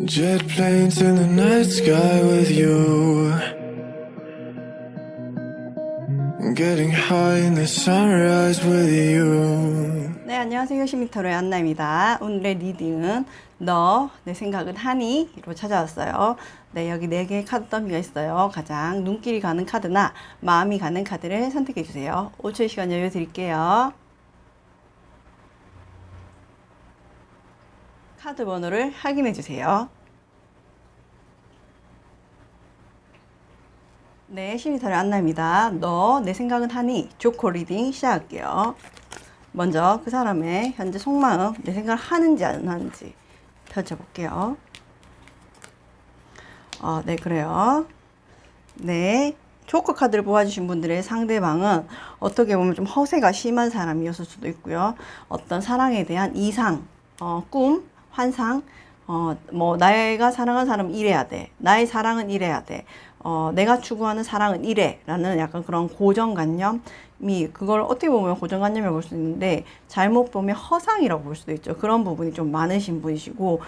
Jet planes in the night sky with you, getting high in the sunrise with you. 네, 안녕하세요. 시미터로의 안나입니다. 오늘의 리딩은 너, 내 생각은 하니?로 찾아왔어요. 네, 여기 4개의 카드 더미가 있어요. 가장 눈길이 가는 카드나 마음이 가는 카드를 선택해 주세요. 5초의 시간 여유 드릴게요. 카드 번호를 확인해 주세요. 네, 시미터로의 안나입니다. 너, 내 생각은 하니? 조커 리딩 시작할게요. 먼저 그 사람의 현재 속마음, 내 생각을 하는지 안 하는지 펼쳐볼게요. 네, 그래요. 네. 조커 카드를 뽑아주신 분들의 상대방은 어떻게 보면 좀 허세가 심한 사람이었을 수도 있고요. 어떤 사랑에 대한 이상, 꿈, 환상, 뭐, 내가 사랑하는 사람은 이래야 돼. 나의 사랑은 이래야 돼. 내가 추구하는 사랑은 이래. 라는 약간 그런 고정관념이, 그걸 어떻게 보면 고정관념이라고 볼 수 있는데, 잘못 보면 허상이라고 볼 수도 있죠. 그런 부분이 좀 많으신 분이시고,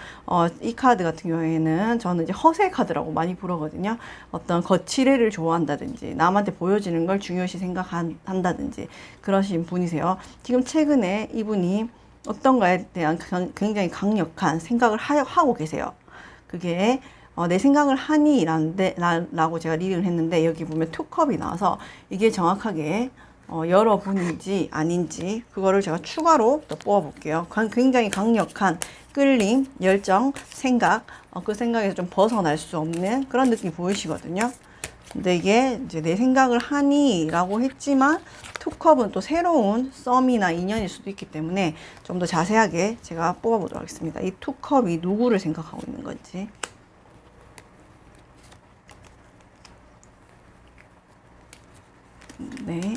이 카드 같은 경우에는 저는 이제 허세 카드라고 많이 부르거든요. 어떤 거칠애를 좋아한다든지, 남한테 보여지는 걸 중요시 생각한다든지, 그러신 분이세요. 지금 최근에 이분이 어떤가에 대한 굉장히 강력한 생각을 하고 계세요. 그게 내 생각을 하니? 라고 제가 리딩을 했는데 여기 보면 투컵이 나와서 이게 정확하게 여러분인지 아닌지 그거를 제가 추가로 또 뽑아볼게요. 굉장히 강력한 끌림, 열정, 생각, 그 생각에서 좀 벗어날 수 없는 그런 느낌이 보이시거든요. 근데 이게 이제 내 생각을 하니? 라고 했지만 투컵은 또 새로운 썸이나 인연일 수도 있기 때문에 좀 더 자세하게 제가 뽑아보도록 하겠습니다. 이 투컵이 누구를 생각하고 있는 건지. 네.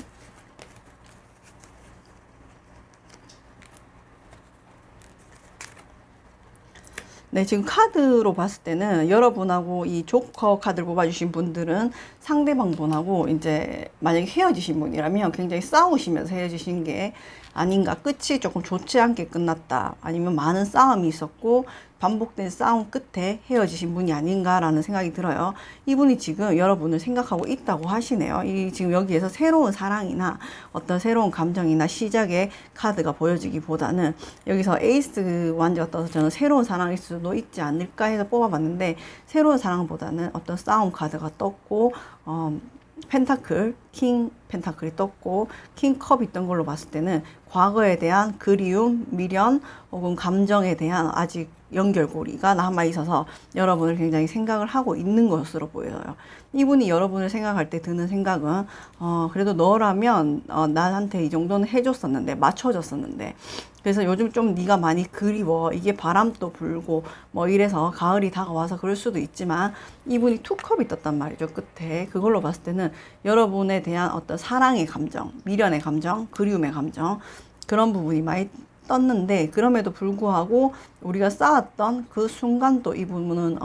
네, 지금 카드로 봤을 때는 여러분하고 이 조커 카드를 뽑아주신 분들은 상대방 분하고 이제 만약에 헤어지신 분이라면 굉장히 싸우시면서 헤어지신 게 아닌가. 끝이 조금 좋지 않게 끝났다. 아니면 많은 싸움이 있었고 반복된 싸움 끝에 헤어지신 분이 아닌가라는 생각이 들어요. 이분이 지금 여러분을 생각하고 있다고 하시네요. 이 지금 여기에서 새로운 사랑이나 어떤 새로운 감정이나 시작의 카드가 보여지기보다는 여기서 에이스 완즈가 떠서 저는 새로운 사랑일 수도 있지 않을까 해서 뽑아봤는데 새로운 사랑보다는 어떤 싸움 카드가 떴고 펜타클, 킹 펜타클이 떴고 킹컵이 있던 걸로 봤을 때는 과거에 대한 그리움, 미련 혹은 감정에 대한 아직 연결고리가 남아 있어서 여러분을 굉장히 생각을 하고 있는 것으로 보여요. 이분이 여러분을 생각할 때 드는 생각은 그래도 너라면 나한테 이 정도는 해줬었는데 맞춰줬었는데 그래서 요즘 좀 네가 많이 그리워. 이게 바람도 불고 뭐 이래서 가을이 다가와서 그럴 수도 있지만 이분이 투컵이 떴단 말이죠. 끝에 그걸로 봤을 때는 여러분에 대한 어떤 사랑의 감정, 미련의 감정, 그리움의 감정 그런 부분이 많이 떴는데 그럼에도 불구하고 우리가 쌓았던 그 순간도 이 부분은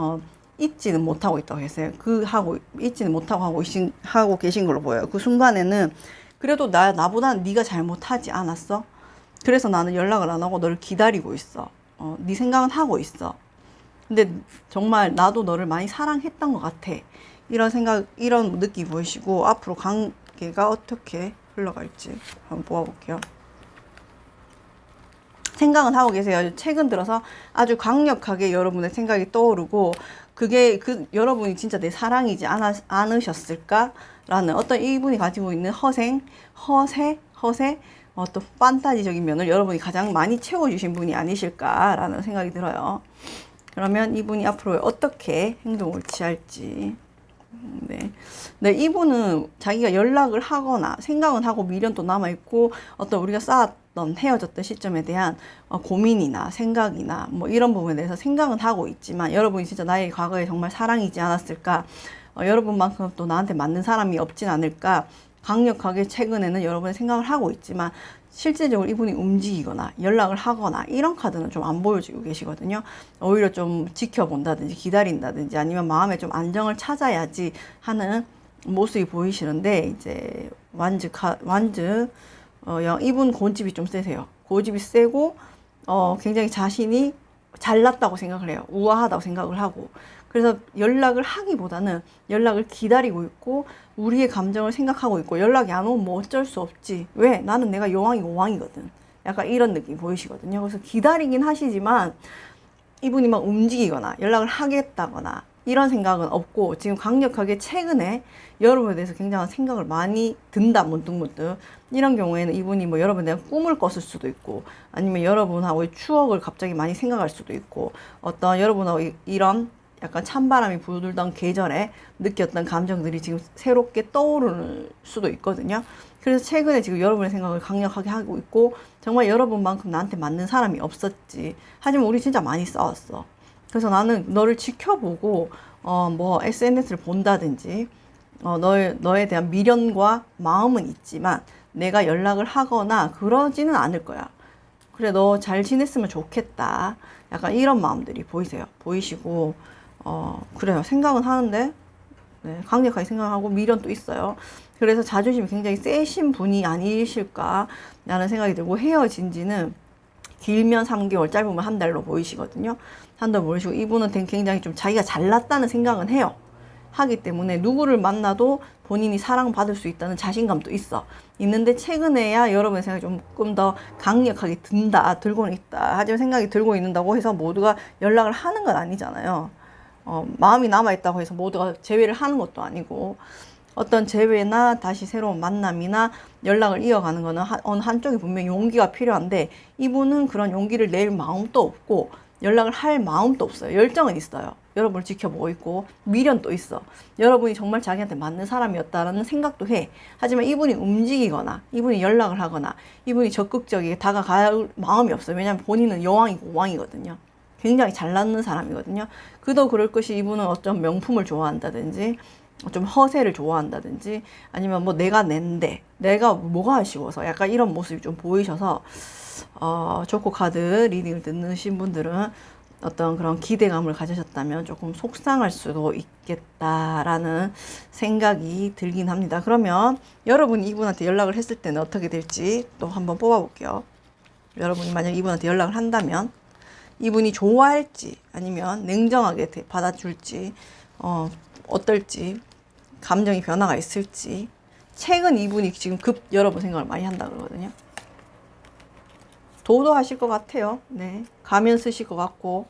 잊지는 못하고 있다고 했어요. 잊지는 못하고 하고 계신 걸로 보여요. 그 순간에는 그래도 나보다 네가 잘못하지 않았어. 그래서 나는 연락을 안 하고 너를 기다리고 있어. 네 생각은 하고 있어. 근데 정말 나도 너를 많이 사랑했던 것 같아. 이런 느낌이 보이시고 앞으로 관계가 어떻게 흘러갈지 한번 보아볼게요. 생각은 하고 계세요. 최근 들어서 아주 강력하게 여러분의 생각이 떠오르고 그게 여러분이 진짜 내 사랑이지 않으셨을까라는 어떤 이분이 가지고 있는 허세, 또 판타지적인 면을 여러분이 가장 많이 채워주신 분이 아니실까라는 생각이 들어요. 그러면 이분이 앞으로 어떻게 행동을 취할지. 네. 네, 이분은 자기가 연락을 하거나 생각은 하고 미련도 남아있고 어떤 우리가 쌓았던 헤어졌던 시점에 대한 고민이나 생각이나 뭐 이런 부분에 대해서 생각은 하고 있지만 여러분이 진짜 나의 과거에 정말 사랑이지 않았을까 여러분만큼 또 나한테 맞는 사람이 없진 않을까 강력하게 최근에는 여러분의 생각을 하고 있지만 실제적으로 이분이 움직이거나 연락을 하거나 이런 카드는 좀 안 보여지고 계시거든요. 오히려 좀 지켜본다든지 기다린다든지 아니면 마음에 좀 안정을 찾아야지 하는 모습이 보이시는데 이제 이분 고집이 좀 세세요. 고집이 세고 굉장히 자신이 잘났다고 생각을 해요. 우아하다고 생각을 하고. 그래서 연락을 하기보다는 연락을 기다리고 있고 우리의 감정을 생각하고 있고 연락이 안 오면 뭐 어쩔 수 없지. 왜? 나는 내가 여왕이고 왕이거든. 약간 이런 느낌 보이시거든요. 그래서 기다리긴 하시지만 이분이 막 움직이거나 연락을 하겠다거나 이런 생각은 없고 지금 강력하게 최근에 여러분에 대해서 굉장한 생각을 많이 든다. 문득문득. 이런 경우에는 이분이 뭐 여러분에 대한 꿈을 꿨을 수도 있고 아니면 여러분하고의 추억을 갑자기 많이 생각할 수도 있고 어떤 여러분하고 이런 약간 찬바람이 불던 계절에 느꼈던 감정들이 지금 새롭게 떠오르는 수도 있거든요. 그래서 최근에 지금 여러분의 생각을 강력하게 하고 있고 정말 여러분만큼 나한테 맞는 사람이 없었지. 하지만 우리 진짜 많이 싸웠어. 그래서 나는 너를 지켜보고 뭐 SNS를 본다든지 너에 대한 미련과 마음은 있지만 내가 연락을 하거나 그러지는 않을 거야. 그래 너 잘 지냈으면 좋겠다. 약간 이런 마음들이 보이시고 그래요. 생각은 하는데 네, 강력하게 생각하고 미련도 있어요. 그래서 자존심이 굉장히 세신 분이 아니실까 라는 생각이 들고 헤어진 지는 길면 3개월, 짧으면 한 달로 보이시거든요. 한 달 보이시고 이분은 굉장히 좀 자기가 잘났다는 생각은 해요. 하기 때문에 누구를 만나도 본인이 사랑받을 수 있다는 자신감도 있는데 최근에야 여러분의 생각이 조금 더 강력하게 들고는 있다. 하지만 생각이 들고 있는다고 해서 모두가 연락을 하는 건 아니잖아요. 마음이 남아있다고 해서 모두가 재회를 하는 것도 아니고 어떤 재회나 다시 새로운 만남이나 연락을 이어가는 거는 어느 한쪽이 분명히 용기가 필요한데 이분은 그런 용기를 낼 마음도 없고 연락을 할 마음도 없어요. 열정은 있어요. 여러분을 지켜보고 있고 미련도 있어. 여러분이 정말 자기한테 맞는 사람이었다라는 생각도 해. 하지만 이분이 움직이거나 이분이 연락을 하거나 이분이 적극적이게 다가갈 마음이 없어요. 왜냐하면 본인은 여왕이고 왕이거든요. 굉장히 잘났는 사람이거든요. 그도 그럴 것이 이분은 어떤 명품을 좋아한다든지 좀 허세를 좋아한다든지 아니면 뭐 내가 낸데 내가 뭐가 아쉬워서 약간 이런 모습이 좀 보이셔서 조커 카드 리딩을 듣는 분들은 어떤 그런 기대감을 가지셨다면 조금 속상할 수도 있겠다라는 생각이 들긴 합니다. 그러면 여러분이 이분한테 연락을 했을 때는 어떻게 될지 또 한번 뽑아볼게요. 여러분이 만약 이분한테 연락을 한다면 이분이 좋아할지 아니면 냉정하게 받아줄지 어떨지 감정이 변화가 있을지 최근 이분이 지금 여러분 생각을 많이 한다 그러거든요. 도도하실 것 같아요. 네, 가면 쓰실 것 같고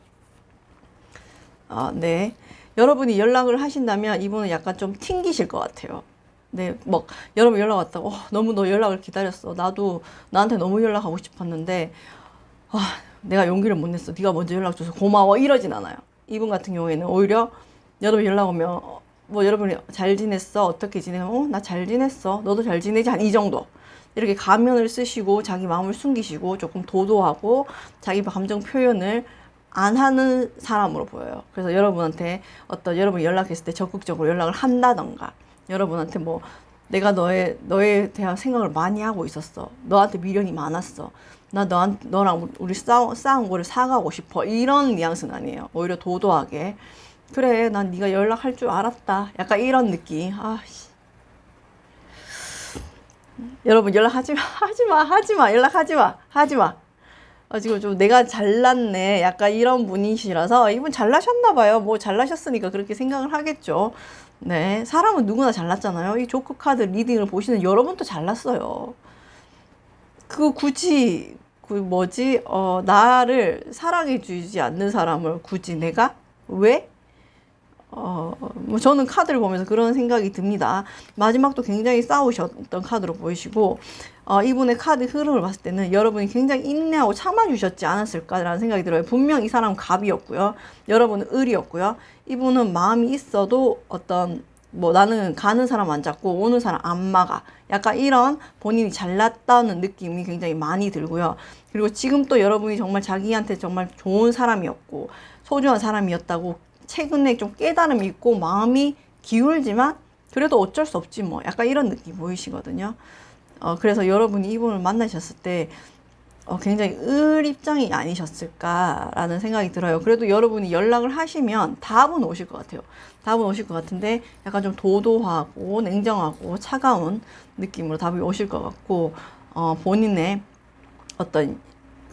네, 여러분이 연락을 하신다면 이분은 약간 좀 튕기실 것 같아요. 네, 막 여러분 연락 왔다고 너무 너 연락을 기다렸어. 나도 나한테 너무 연락하고 싶었는데 내가 용기를 못 냈어. 네가 먼저 연락 줘서 고마워 이러진 않아요. 이분 같은 경우에는 오히려 여러분 연락 오면 뭐 여러분이 잘 지냈어? 어떻게 지내면 나 잘 지냈어. 너도 잘 지내지? 한 이 정도. 이렇게 가면을 쓰시고 자기 마음을 숨기시고 조금 도도하고 자기 감정 표현을 안 하는 사람으로 보여요. 그래서 여러분한테 여러분이 연락했을 때 적극적으로 연락을 한다던가 여러분한테 뭐 내가 너에 대한 생각을 많이 하고 있었어. 너한테 미련이 많았어. 나 너랑 우리 싸운 거를 사과하고 싶어. 이런 뉘앙스는 아니에요. 오히려 도도하게. 그래, 난 네가 연락할 줄 알았다. 약간 이런 느낌. 여러분 연락하지 마. 연락하지 마. 지금 좀 내가 잘났네. 약간 이런 분이시라서 이분 잘나셨나 봐요. 뭐 잘나셨으니까 그렇게 생각을 하겠죠. 네, 사람은 누구나 잘났잖아요. 이 조커 카드 리딩을 보시는 여러분도 잘났어요. 굳이 나를 사랑해주지 않는 사람을 굳이 내가 왜? 뭐 저는 카드를 보면서 그런 생각이 듭니다. 마지막도 굉장히 싸우셨던 카드로 보이시고 이분의 카드 흐름을 봤을 때는 여러분이 굉장히 인내하고 참아주셨지 않았을까라는 생각이 들어요. 분명 이 사람은 갑이었고요. 여러분은 을이었고요. 이분은 마음이 있어도 나는 가는 사람 안 잡고 오는 사람 안 막아. 약간 이런 본인이 잘났다는 느낌이 굉장히 많이 들고요. 그리고 지금 또 여러분이 정말 자기한테 정말 좋은 사람이었고 소중한 사람이었다고 최근에 좀 깨달음이 있고 마음이 기울지만 그래도 어쩔 수 없지 뭐 약간 이런 느낌 보이시거든요. 그래서 여러분이 이분을 만나셨을 때 굉장히 을 입장이 아니셨을까라는 생각이 들어요. 그래도 여러분이 연락을 하시면 답은 오실 것 같아요. 답은 오실 것 같은데 약간 좀 도도하고 냉정하고 차가운 느낌으로 답이 오실 것 같고 본인의 어떤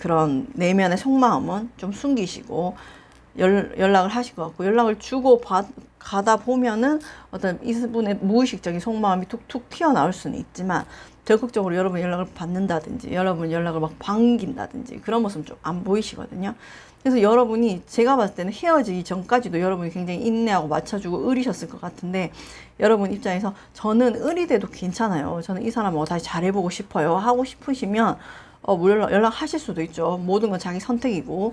그런 내면의 속마음은 좀 숨기시고 연락을 하실 것 같고, 연락을 주고 가다 보면은 어떤 이분의 무의식적인 속마음이 툭툭 튀어나올 수는 있지만, 적극적으로 여러분 연락을 받는다든지 여러분 연락을 막 반긴다든지 그런 모습은 좀 안 보이시거든요. 그래서 여러분이 제가 봤을 때는 헤어지기 전까지도 여러분이 굉장히 인내하고 맞춰주고 의리셨을 것 같은데, 여러분 입장에서 저는 의리돼도 괜찮아요, 저는 이 사람하고 다시 잘해보고 싶어요 하고 싶으시면 물론 연락하실 수도 있죠. 모든 건 자기 선택이고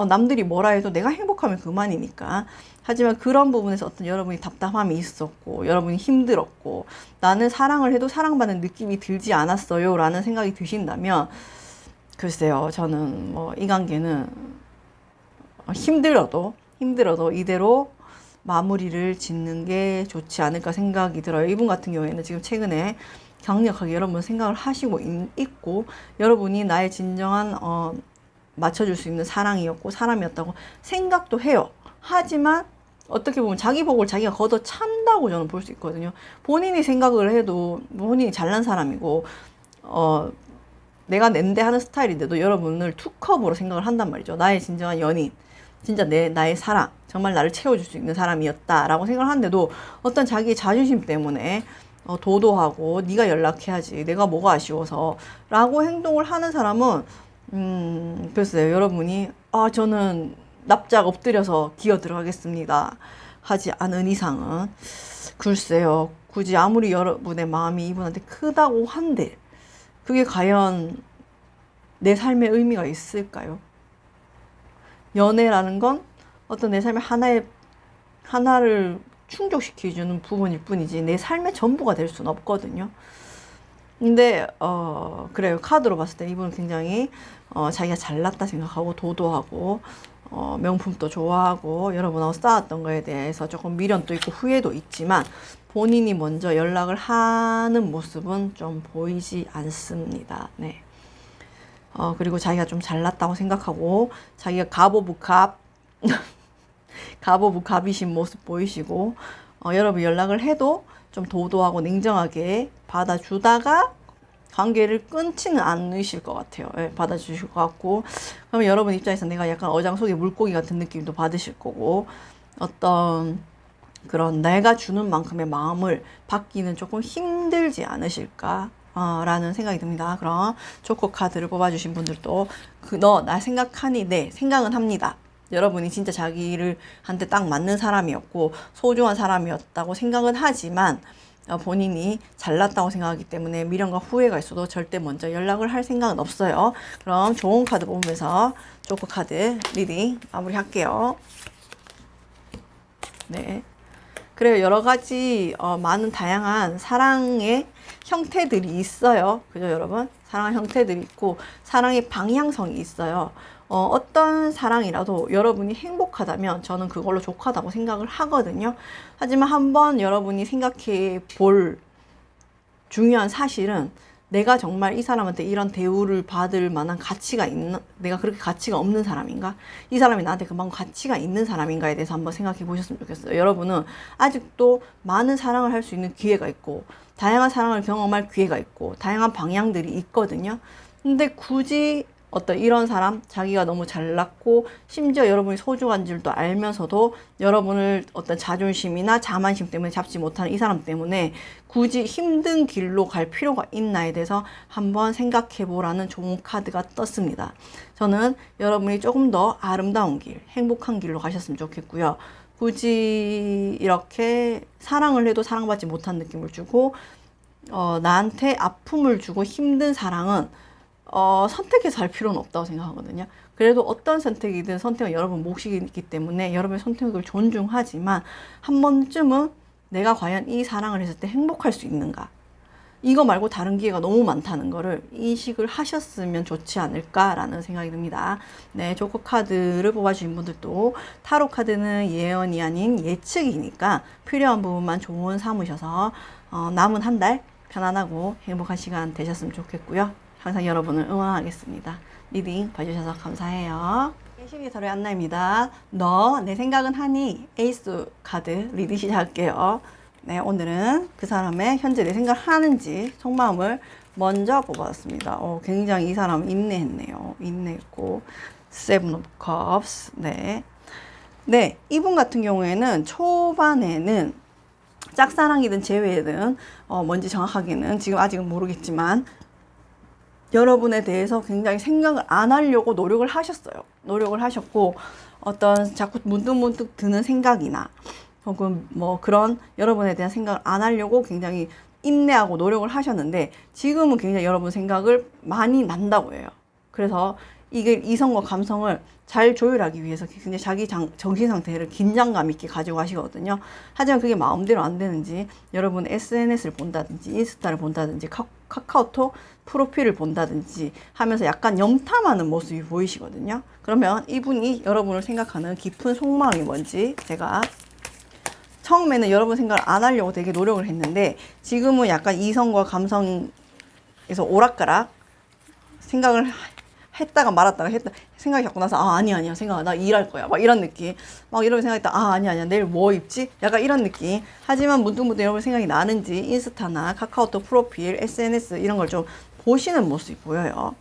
남들이 뭐라 해도 내가 행복하면 그만이니까. 하지만 그런 부분에서 어떤 여러분이 답답함이 있었고 여러분이 힘들었고 나는 사랑을 해도 사랑받는 느낌이 들지 않았어요 라는 생각이 드신다면, 글쎄요, 저는 뭐 이 관계는 힘들어도 이대로 마무리를 짓는 게 좋지 않을까 생각이 들어요. 이분 같은 경우에는 지금 최근에 강력하게 여러분 생각을 하시고 있고, 여러분이 나의 진정한 맞춰줄 수 있는 사랑이었고 사람이었다고 생각도 해요. 하지만 어떻게 보면 자기 복을 자기가 걷어 찬다고 저는 볼 수 있거든요. 본인이 생각을 해도 본인이 잘난 사람이고 내가 낸데 하는 스타일인데도 여러분을 투컵으로 생각을 한단 말이죠. 나의 진정한 연인, 진짜 나의 사랑, 정말 나를 채워줄 수 있는 사람이었다라고 생각을 하는데도 어떤 자기의 자존심 때문에 도도하고 네가 연락해야지, 내가 뭐가 아쉬워서 라고 행동을 하는 사람은 글쎄요, 여러분이 저는 납작 엎드려서 기어 들어가겠습니다 하지 않은 이상은, 글쎄요, 굳이 아무리 여러분의 마음이 이분한테 크다고 한들 그게 과연 내 삶의 의미가 있을까요? 연애라는 건 어떤 내 삶의 하나를 충족시켜주는 부분일 뿐이지 내 삶의 전부가 될 수는 없거든요. 근데 그래요, 카드로 봤을 때 이분은 굉장히 자기가 잘났다 생각하고 도도하고 명품도 좋아하고 여러분하고 싸웠던 거에 대해서 조금 미련도 있고 후회도 있지만 본인이 먼저 연락을 하는 모습은 좀 보이지 않습니다. 네. 그리고 자기가 좀 잘났다고 생각하고 자기가 갑오브갑이신 모습 보이시고, 여러분 연락을 해도 좀 도도하고 냉정하게 받아주다가 관계를 끊지는 않으실 것 같아요. 예, 받아주실 것 같고, 그러면 여러분 입장에서 내가 약간 어장 속의 물고기 같은 느낌도 받으실 거고, 어떤 그런 내가 주는 만큼의 마음을 받기는 조금 힘들지 않으실까 라는 생각이 듭니다. 그럼 조커 카드를 뽑아주신 분들도 너 나 생각하니? 네, 생각은 합니다. 여러분이 진짜 자기를 한테 딱 맞는 사람이었고 소중한 사람이었다고 생각은 하지만 본인이 잘났다고 생각하기 때문에 미련과 후회가 있어도 절대 먼저 연락을 할 생각은 없어요. 그럼 좋은 카드 뽑으면서 조커 카드 리딩 마무리할게요. 네. 그래요. 여러 가지 많은 다양한 사랑의 형태들이 있어요. 그죠, 여러분? 사랑의 형태들이 있고 사랑의 방향성이 있어요. 어떤 사랑이라도 여러분이 행복하다면 저는 그걸로 족하다고 생각을 하거든요. 하지만 한번 여러분이 생각해 볼 중요한 사실은, 내가 정말 이 사람한테 이런 대우를 받을 만한 가치가 있나? 내가 그렇게 가치가 없는 사람인가? 이 사람이 나한테 그만큼 가치가 있는 사람인가에 대해서 한번 생각해 보셨으면 좋겠어요. 여러분은 아직도 많은 사랑을 할 수 있는 기회가 있고 다양한 사랑을 경험할 기회가 있고 다양한 방향들이 있거든요. 근데 굳이 어떤 이런 사람, 자기가 너무 잘났고 심지어 여러분이 소중한 줄도 알면서도 여러분을 어떤 자존심이나 자만심 때문에 잡지 못하는 이 사람 때문에 굳이 힘든 길로 갈 필요가 있나에 대해서 한번 생각해 보라는 좋은 카드가 떴습니다. 저는 여러분이 조금 더 아름다운 길, 행복한 길로 가셨으면 좋겠고요. 굳이 이렇게 사랑을 해도 사랑받지 못한 느낌을 주고 나한테 아픔을 주고 힘든 사랑은 선택해서 할 필요는 없다고 생각하거든요. 그래도 어떤 선택이든 선택은 여러분 몫이기 있기 때문에 여러분의 선택을 존중하지만 한 번쯤은 내가 과연 이 사랑을 했을 때 행복할 수 있는가? 이거 말고 다른 기회가 너무 많다는 거를 인식을 하셨으면 좋지 않을까라는 생각이 듭니다. 네, 조커 카드를 뽑아주신 분들도 타로 카드는 예언이 아닌 예측이니까 필요한 부분만 좋은 삼으셔서 남은 한 달 편안하고 행복한 시간 되셨으면 좋겠고요. 항상 여러분을 응원하겠습니다. 리딩 봐주셔서 감사해요. 심리 타로의 안나입니다. 너 내 생각은 하니? 에이스 카드 리딩 시작할게요. 네, 오늘은 그 사람의 현재 내 생각을 하는지 속마음을 먼저 뽑았습니다. 굉장히 이 사람 인내했네요. 인내했고, Seven of Cups. 네. 네, 이분 같은 경우에는 초반에는 짝사랑이든 재회든 뭔지 정확하게는 지금 아직은 모르겠지만 여러분에 대해서 굉장히 생각을 안 하려고 노력을 하셨어요. 노력을 하셨고 어떤 자꾸 문득문득 드는 생각이나 혹은 뭐 그런 여러분에 대한 생각을 안 하려고 굉장히 인내하고 노력을 하셨는데 지금은 굉장히 여러분 생각을 많이 난다고 해요. 그래서 이게 이성과 감성을 잘 조율하기 위해서 굉장히 자기 정신 상태를 긴장감 있게 가지고 가시거든요. 하지만 그게 마음대로 안 되는지 여러분 SNS를 본다든지 인스타를 본다든지 카카오톡 프로필을 본다든지 하면서 약간 염탐하는 모습이 보이시거든요. 그러면 이분이 여러분을 생각하는 깊은 속마음이 뭔지 제가 처음에는 여러분 생각을 안 하려고 되게 노력을 했는데 지금은 약간 이성과 감성에서 오락가락 생각을 했다가 말았다가 생각이 자꾸 나서 아니야 생각 나 일할 거야 막 이런 느낌 막 이런 생각했다 아니야 내일 뭐 입지 약간 이런 느낌. 하지만 문득문득 여러분 생각이 나는지 인스타나 카카오톡 프로필 SNS 이런 걸 좀 보시는 모습이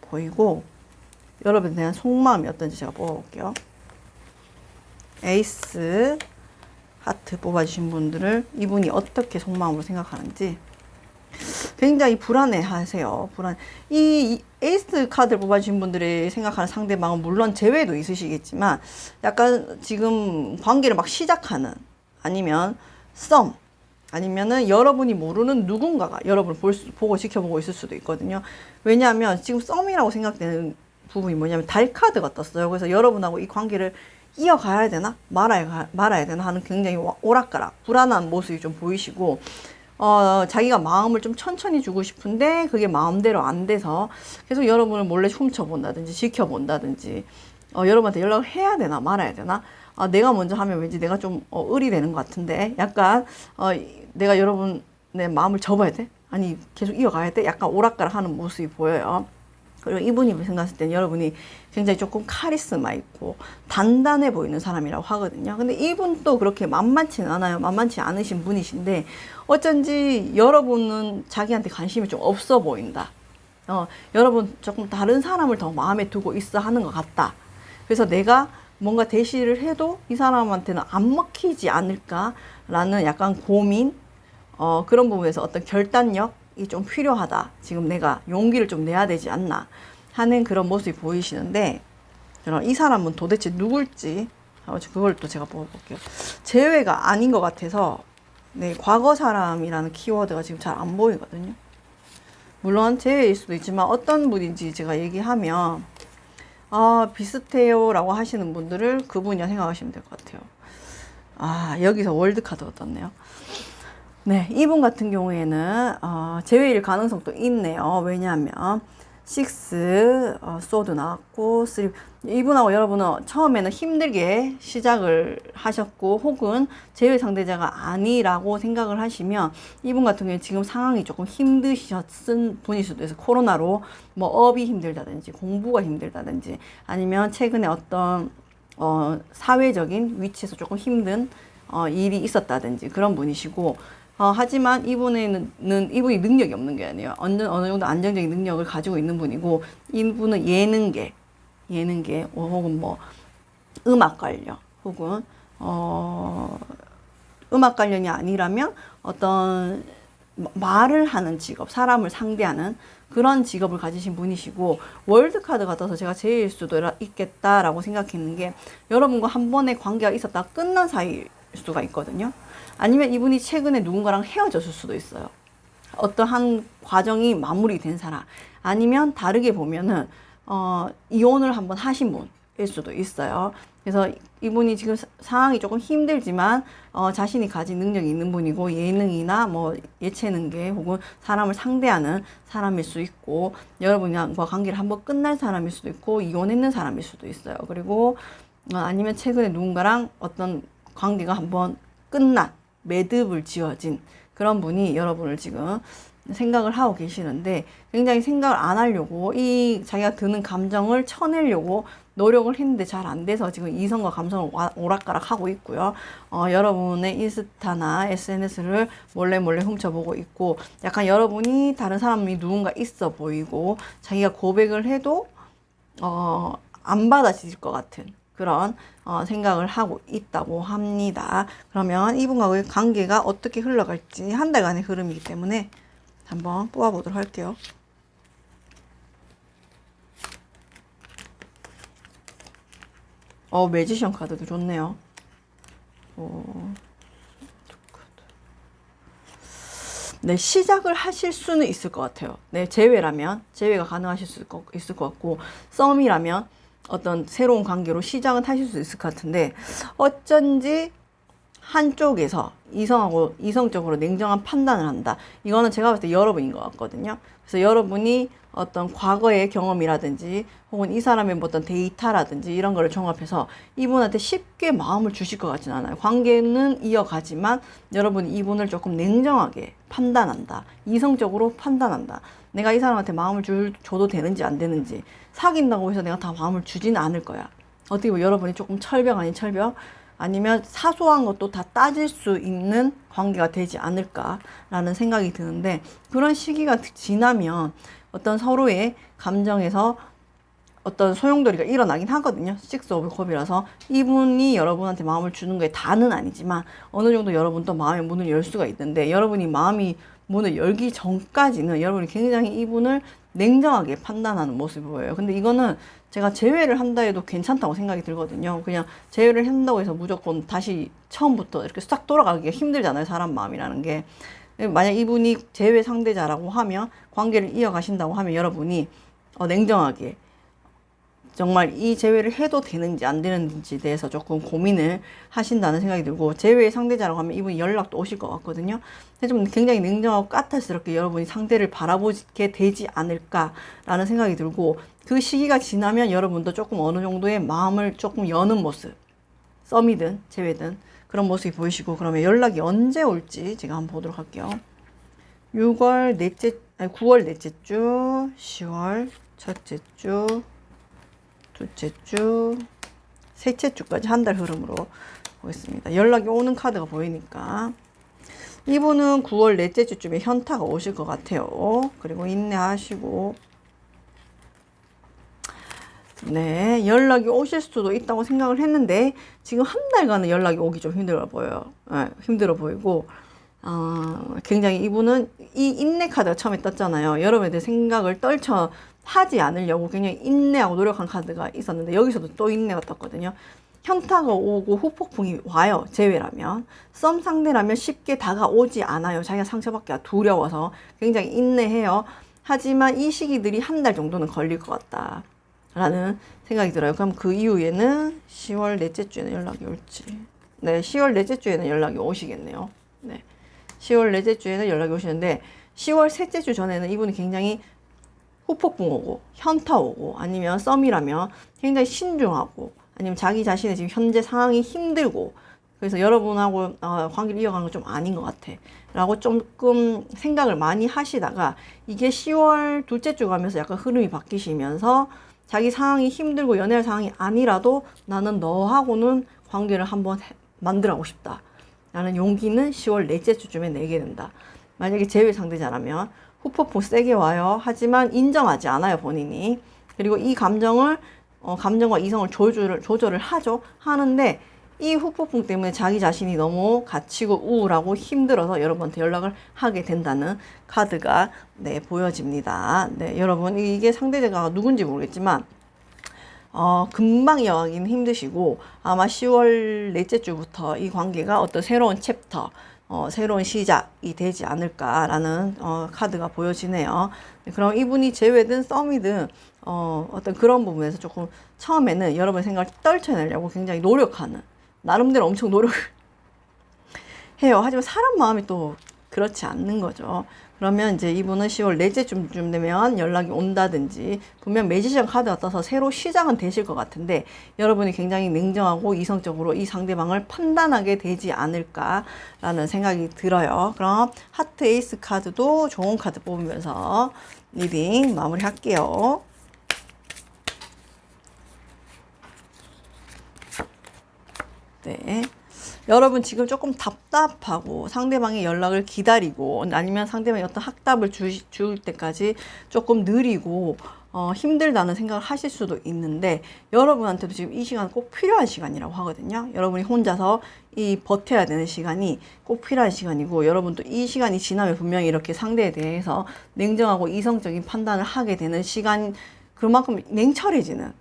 보이고 여러분에 대한 속마음이 어떤지 제가 뽑아볼게요. 에이스 하트 뽑아주신 분들을 이분이 어떻게 속마음으로 생각하는지 굉장히 불안해 하세요. 이 에이스 카드를 뽑아주신 분들이 생각하는 상대방은 물론 재회도 있으시겠지만 약간 지금 관계를 막 시작하는 아니면 썸 아니면은 여러분이 모르는 누군가가 여러분을 보고 지켜보고 있을 수도 있거든요. 왜냐하면 지금 썸이라고 생각되는 부분이 뭐냐면 달 카드가 떴어요. 그래서 여러분하고 이 관계를 이어가야 되나 말아야 되나 하는 굉장히 오락가락 불안한 모습이 좀 보이시고 자기가 마음을 좀 천천히 주고 싶은데 그게 마음대로 안 돼서 계속 여러분을 몰래 훔쳐본다든지 지켜본다든지 여러분한테 연락을 해야 되나 말아야 되나 내가 먼저 하면 왠지 내가 좀 을이 되는 것 같은데 약간 내가 여러분의 마음을 접어야 돼? 아니 계속 이어가야 돼? 약간 오락가락 하는 모습이 보여요. 그리고 이분이 생각했을 때는 여러분이 굉장히 조금 카리스마 있고 단단해 보이는 사람이라고 하거든요. 근데 이분도 그렇게 만만치는 않아요. 만만치 않으신 분이신데 어쩐지 여러분은 자기한테 관심이 좀 없어 보인다. 여러분 조금 다른 사람을 더 마음에 두고 있어 하는 것 같다. 그래서 내가 뭔가 대시를 해도 이 사람한테는 안 먹히지 않을까라는 약간 고민, 그런 부분에서 어떤 결단력이 좀 필요하다. 지금 내가 용기를 좀 내야 되지 않나 하는 그런 모습이 보이시는데, 이 사람은 도대체 누굴지, 그걸 또 제가 뽑아볼게요. 재회가 아닌 것 같아서, 네, 과거 사람이라는 키워드가 지금 잘 안 보이거든요. 물론 재회일 수도 있지만 어떤 분인지 제가 얘기하면, 비슷해요 라고 하시는 분들을 그분이라 생각하시면 될 것 같아요. 여기서 월드카드가 떴네요. 네, 이분 같은 경우에는 재회일 가능성도 있네요. 왜냐하면 6, 소드 나왔고 3. 이분하고 여러분은 처음에는 힘들게 시작을 하셨고 혹은 재회 상대자가 아니라고 생각을 하시면 이분 같은 경우에 지금 상황이 조금 힘드셨은 분일 수도 있어요. 코로나로 뭐 업이 힘들다든지 공부가 힘들다든지 아니면 최근에 어떤 사회적인 위치에서 조금 힘든 일이 있었다든지 그런 분이시고, 하지만 이분이 능력이 없는 게 아니에요. 어느 정도 안정적인 능력을 가지고 있는 분이고, 이분은 예능계 혹은 뭐 음악 관련 혹은 음악 관련이 아니라면 어떤 말을 하는 직업, 사람을 상대하는 그런 직업을 가지신 분이시고, 월드카드가 떠서 제가 제일 수도 있겠다라고 생각했는 게, 여러분과 한 번의 관계가 있었다 끝난 사이일 수가 있거든요. 아니면 이분이 최근에 누군가랑 헤어졌을 수도 있어요. 어떠한 과정이 마무리된 사람. 아니면 다르게 보면은 이혼을 한번 하신 분일 수도 있어요. 그래서 이분이 지금 상황이 조금 힘들지만 자신이 가진 능력이 있는 분이고, 예능이나 뭐 예체능계 혹은 사람을 상대하는 사람일 수 있고, 여러분과 관계를 한번 끝날 사람일 수도 있고, 이혼했는 사람일 수도 있어요. 그리고 아니면 최근에 누군가랑 어떤 관계가 한번 끝난, 매듭을 지어진 그런 분이 여러분을 지금 생각을 하고 계시는데 굉장히 생각을 안 하려고 이 자기가 드는 감정을 쳐내려고 노력을 했는데 잘 안 돼서 지금 이성과 감성을 오락가락 하고 있고요. 여러분의 인스타나 SNS를 몰래 훔쳐보고 있고 약간 여러분이 다른 사람이 누군가 있어 보이고 자기가 고백을 해도 안 받아들일 것 같은 그런 생각을 하고 있다고 합니다. 그러면 이분과의 관계가 어떻게 흘러갈지 한 달간의 흐름이기 때문에 한번 뽑아보도록 할게요. 매지션 카드도 좋네요. 네, 시작을 하실 수는 있을 것 같아요. 네, 제외가 가능하실 수 있을 것 같고, 썸이라면 어떤 새로운 관계로 시작은 하실 수 있을 것 같은데, 어쩐지 한쪽에서 이성적으로 냉정한 판단을 한다. 이거는 제가 봤을 때 여러분인 것 같거든요. 그래서 여러분이 어떤 과거의 경험이라든지 혹은 이 사람의 뭐 어떤 데이터라든지 이런 거를 종합해서 이분한테 쉽게 마음을 주실 것 같진 않아요. 관계는 이어가지만 여러분이 이분을 조금 냉정하게 판단한다. 이성적으로 판단한다. 내가 이 사람한테 마음을 줘도 되는지 안 되는지, 사귄다고 해서 내가 다 마음을 주지는 않을 거야. 어떻게 보면 여러분이 조금 철벽 아닌 철벽, 아니면 사소한 것도 다 따질 수 있는 관계가 되지 않을까라는 생각이 드는데, 그런 시기가 지나면 어떤 서로의 감정에서 어떤 소용돌이가 일어나긴 하거든요. 식스 오브 컵이라서 이분이 여러분한테 마음을 주는 거에 다는 아니지만 어느 정도 여러분도 마음의 문을 열 수가 있는데, 여러분이 마음이 문을 열기 전까지는 여러분이 굉장히 이분을 냉정하게 판단하는 모습이 보여요. 근데 이거는 제가 제외를 한다 해도 괜찮다고 생각이 들거든요. 그냥 제외를 한다고 해서 무조건 다시 처음부터 이렇게 싹 돌아가기가 힘들잖아요. 사람 마음이라는 게. 만약 이분이 제외 상대자라고 하면, 관계를 이어가신다고 하면 여러분이 냉정하게 정말 이 제외를 해도 되는지 안 되는지에 대해서 조금 고민을 하신다는 생각이 들고, 제외의 상대자라고 하면 이분이 연락도 오실 것 같거든요. 근데 좀 굉장히 냉정하고 까탈스럽게 여러분이 상대를 바라보게 되지 않을까라는 생각이 들고, 그 시기가 지나면 여러분도 조금 어느 정도의 마음을 조금 여는 모습, 썸이든 제외든 그런 모습이 보이시고, 그러면 연락이 언제 올지 제가 한번 보도록 할게요. 9월 넷째 주, 10월 첫째 주, 둘째 주, 셋째 주까지 한 달 흐름으로 보겠습니다. 연락이 오는 카드가 보이니까 이분은 9월 넷째 주쯤에 현타가 오실 것 같아요. 그리고 인내하시고, 네, 연락이 오실 수도 있다고 생각을 했는데 지금 한 달간은 연락이 오기 좀 힘들어 보여요. 네, 힘들어 보이고, 굉장히 이분은 이 인내 카드가 처음에 떴잖아요. 여러분에 대해 생각을 하지 않으려고 굉장히 인내하고 노력한 카드가 있었는데, 여기서도 또 인내가 떴거든요. 현타가 오고 후폭풍이 와요. 제외라면. 썸 상대라면 쉽게 다가오지 않아요. 자기가 상처받기가 두려워서 굉장히 인내해요. 하지만 이 시기들이 한 달 정도는 걸릴 것 같다 라는 생각이 들어요. 그럼 그 이후에는 10월 넷째 주에는 연락이 올지. 네, 10월 넷째 주에는 연락이 오시겠네요. 네, 10월 넷째 주에는 연락이 오시는데, 10월 셋째 주 전에는 이분이 굉장히 후폭풍 오고 현타 오고, 아니면 썸이라면 굉장히 신중하고, 아니면 자기 자신의 지금 현재 상황이 힘들고, 그래서 여러분하고 관계를 이어가는 건 좀 아닌 것 같아 라고 조금 생각을 많이 하시다가, 이게 10월 둘째 주 가면서 약간 흐름이 바뀌시면서 자기 상황이 힘들고 연애할 상황이 아니라도 나는 너하고는 관계를 한번 만들어보고 싶다 라는 용기는 10월 넷째 주쯤에 내게 된다. 만약에 제외 상대자라면 후폭풍 세게 와요. 하지만 인정하지 않아요, 본인이. 그리고 이 감정과 이성을 조절을 하는데, 이 후폭풍 때문에 자기 자신이 너무 갇히고 우울하고 힘들어서 여러분한테 연락을 하게 된다는 카드가 보여집니다. 네, 여러분, 이게 상대자가 누군지 모르겠지만 금방 이어가기는 힘드시고, 아마 10월 넷째 주부터 이 관계가 어떤 새로운 챕터, 새로운 시작이 되지 않을까라는 카드가 보여지네요. 그럼 이분이 제외든 썸이든 어떤 그런 부분에서 조금 처음에는 여러분의 생각을 떨쳐내려고 굉장히 노력하는, 나름대로 엄청 노력을 해요. 하지만 사람 마음이 또 그렇지 않는 거죠. 그러면 이제 이분은 10월 넷째쯤 되면 연락이 온다든지 분명 매지션 카드가 떠서 새로 시작은 되실 것 같은데 여러분이 굉장히 냉정하고 이성적으로 이 상대방을 판단하게 되지 않을까라는 생각이 들어요. 그럼 하트 에이스 카드도 좋은 카드 뽑으면서 리딩 마무리 할게요. 네. 여러분 지금 조금 답답하고 상대방의 연락을 기다리고 아니면 상대방이 어떤 확답을 줄 때까지 조금 느리고 힘들다는 생각을 하실 수도 있는데 여러분한테도 지금 이 시간 꼭 필요한 시간이라고 하거든요. 여러분이 혼자서 이 버텨야 되는 시간이 꼭 필요한 시간이고 여러분도 이 시간이 지나면 분명히 이렇게 상대에 대해서 냉정하고 이성적인 판단을 하게 되는 시간 그만큼 냉철해지는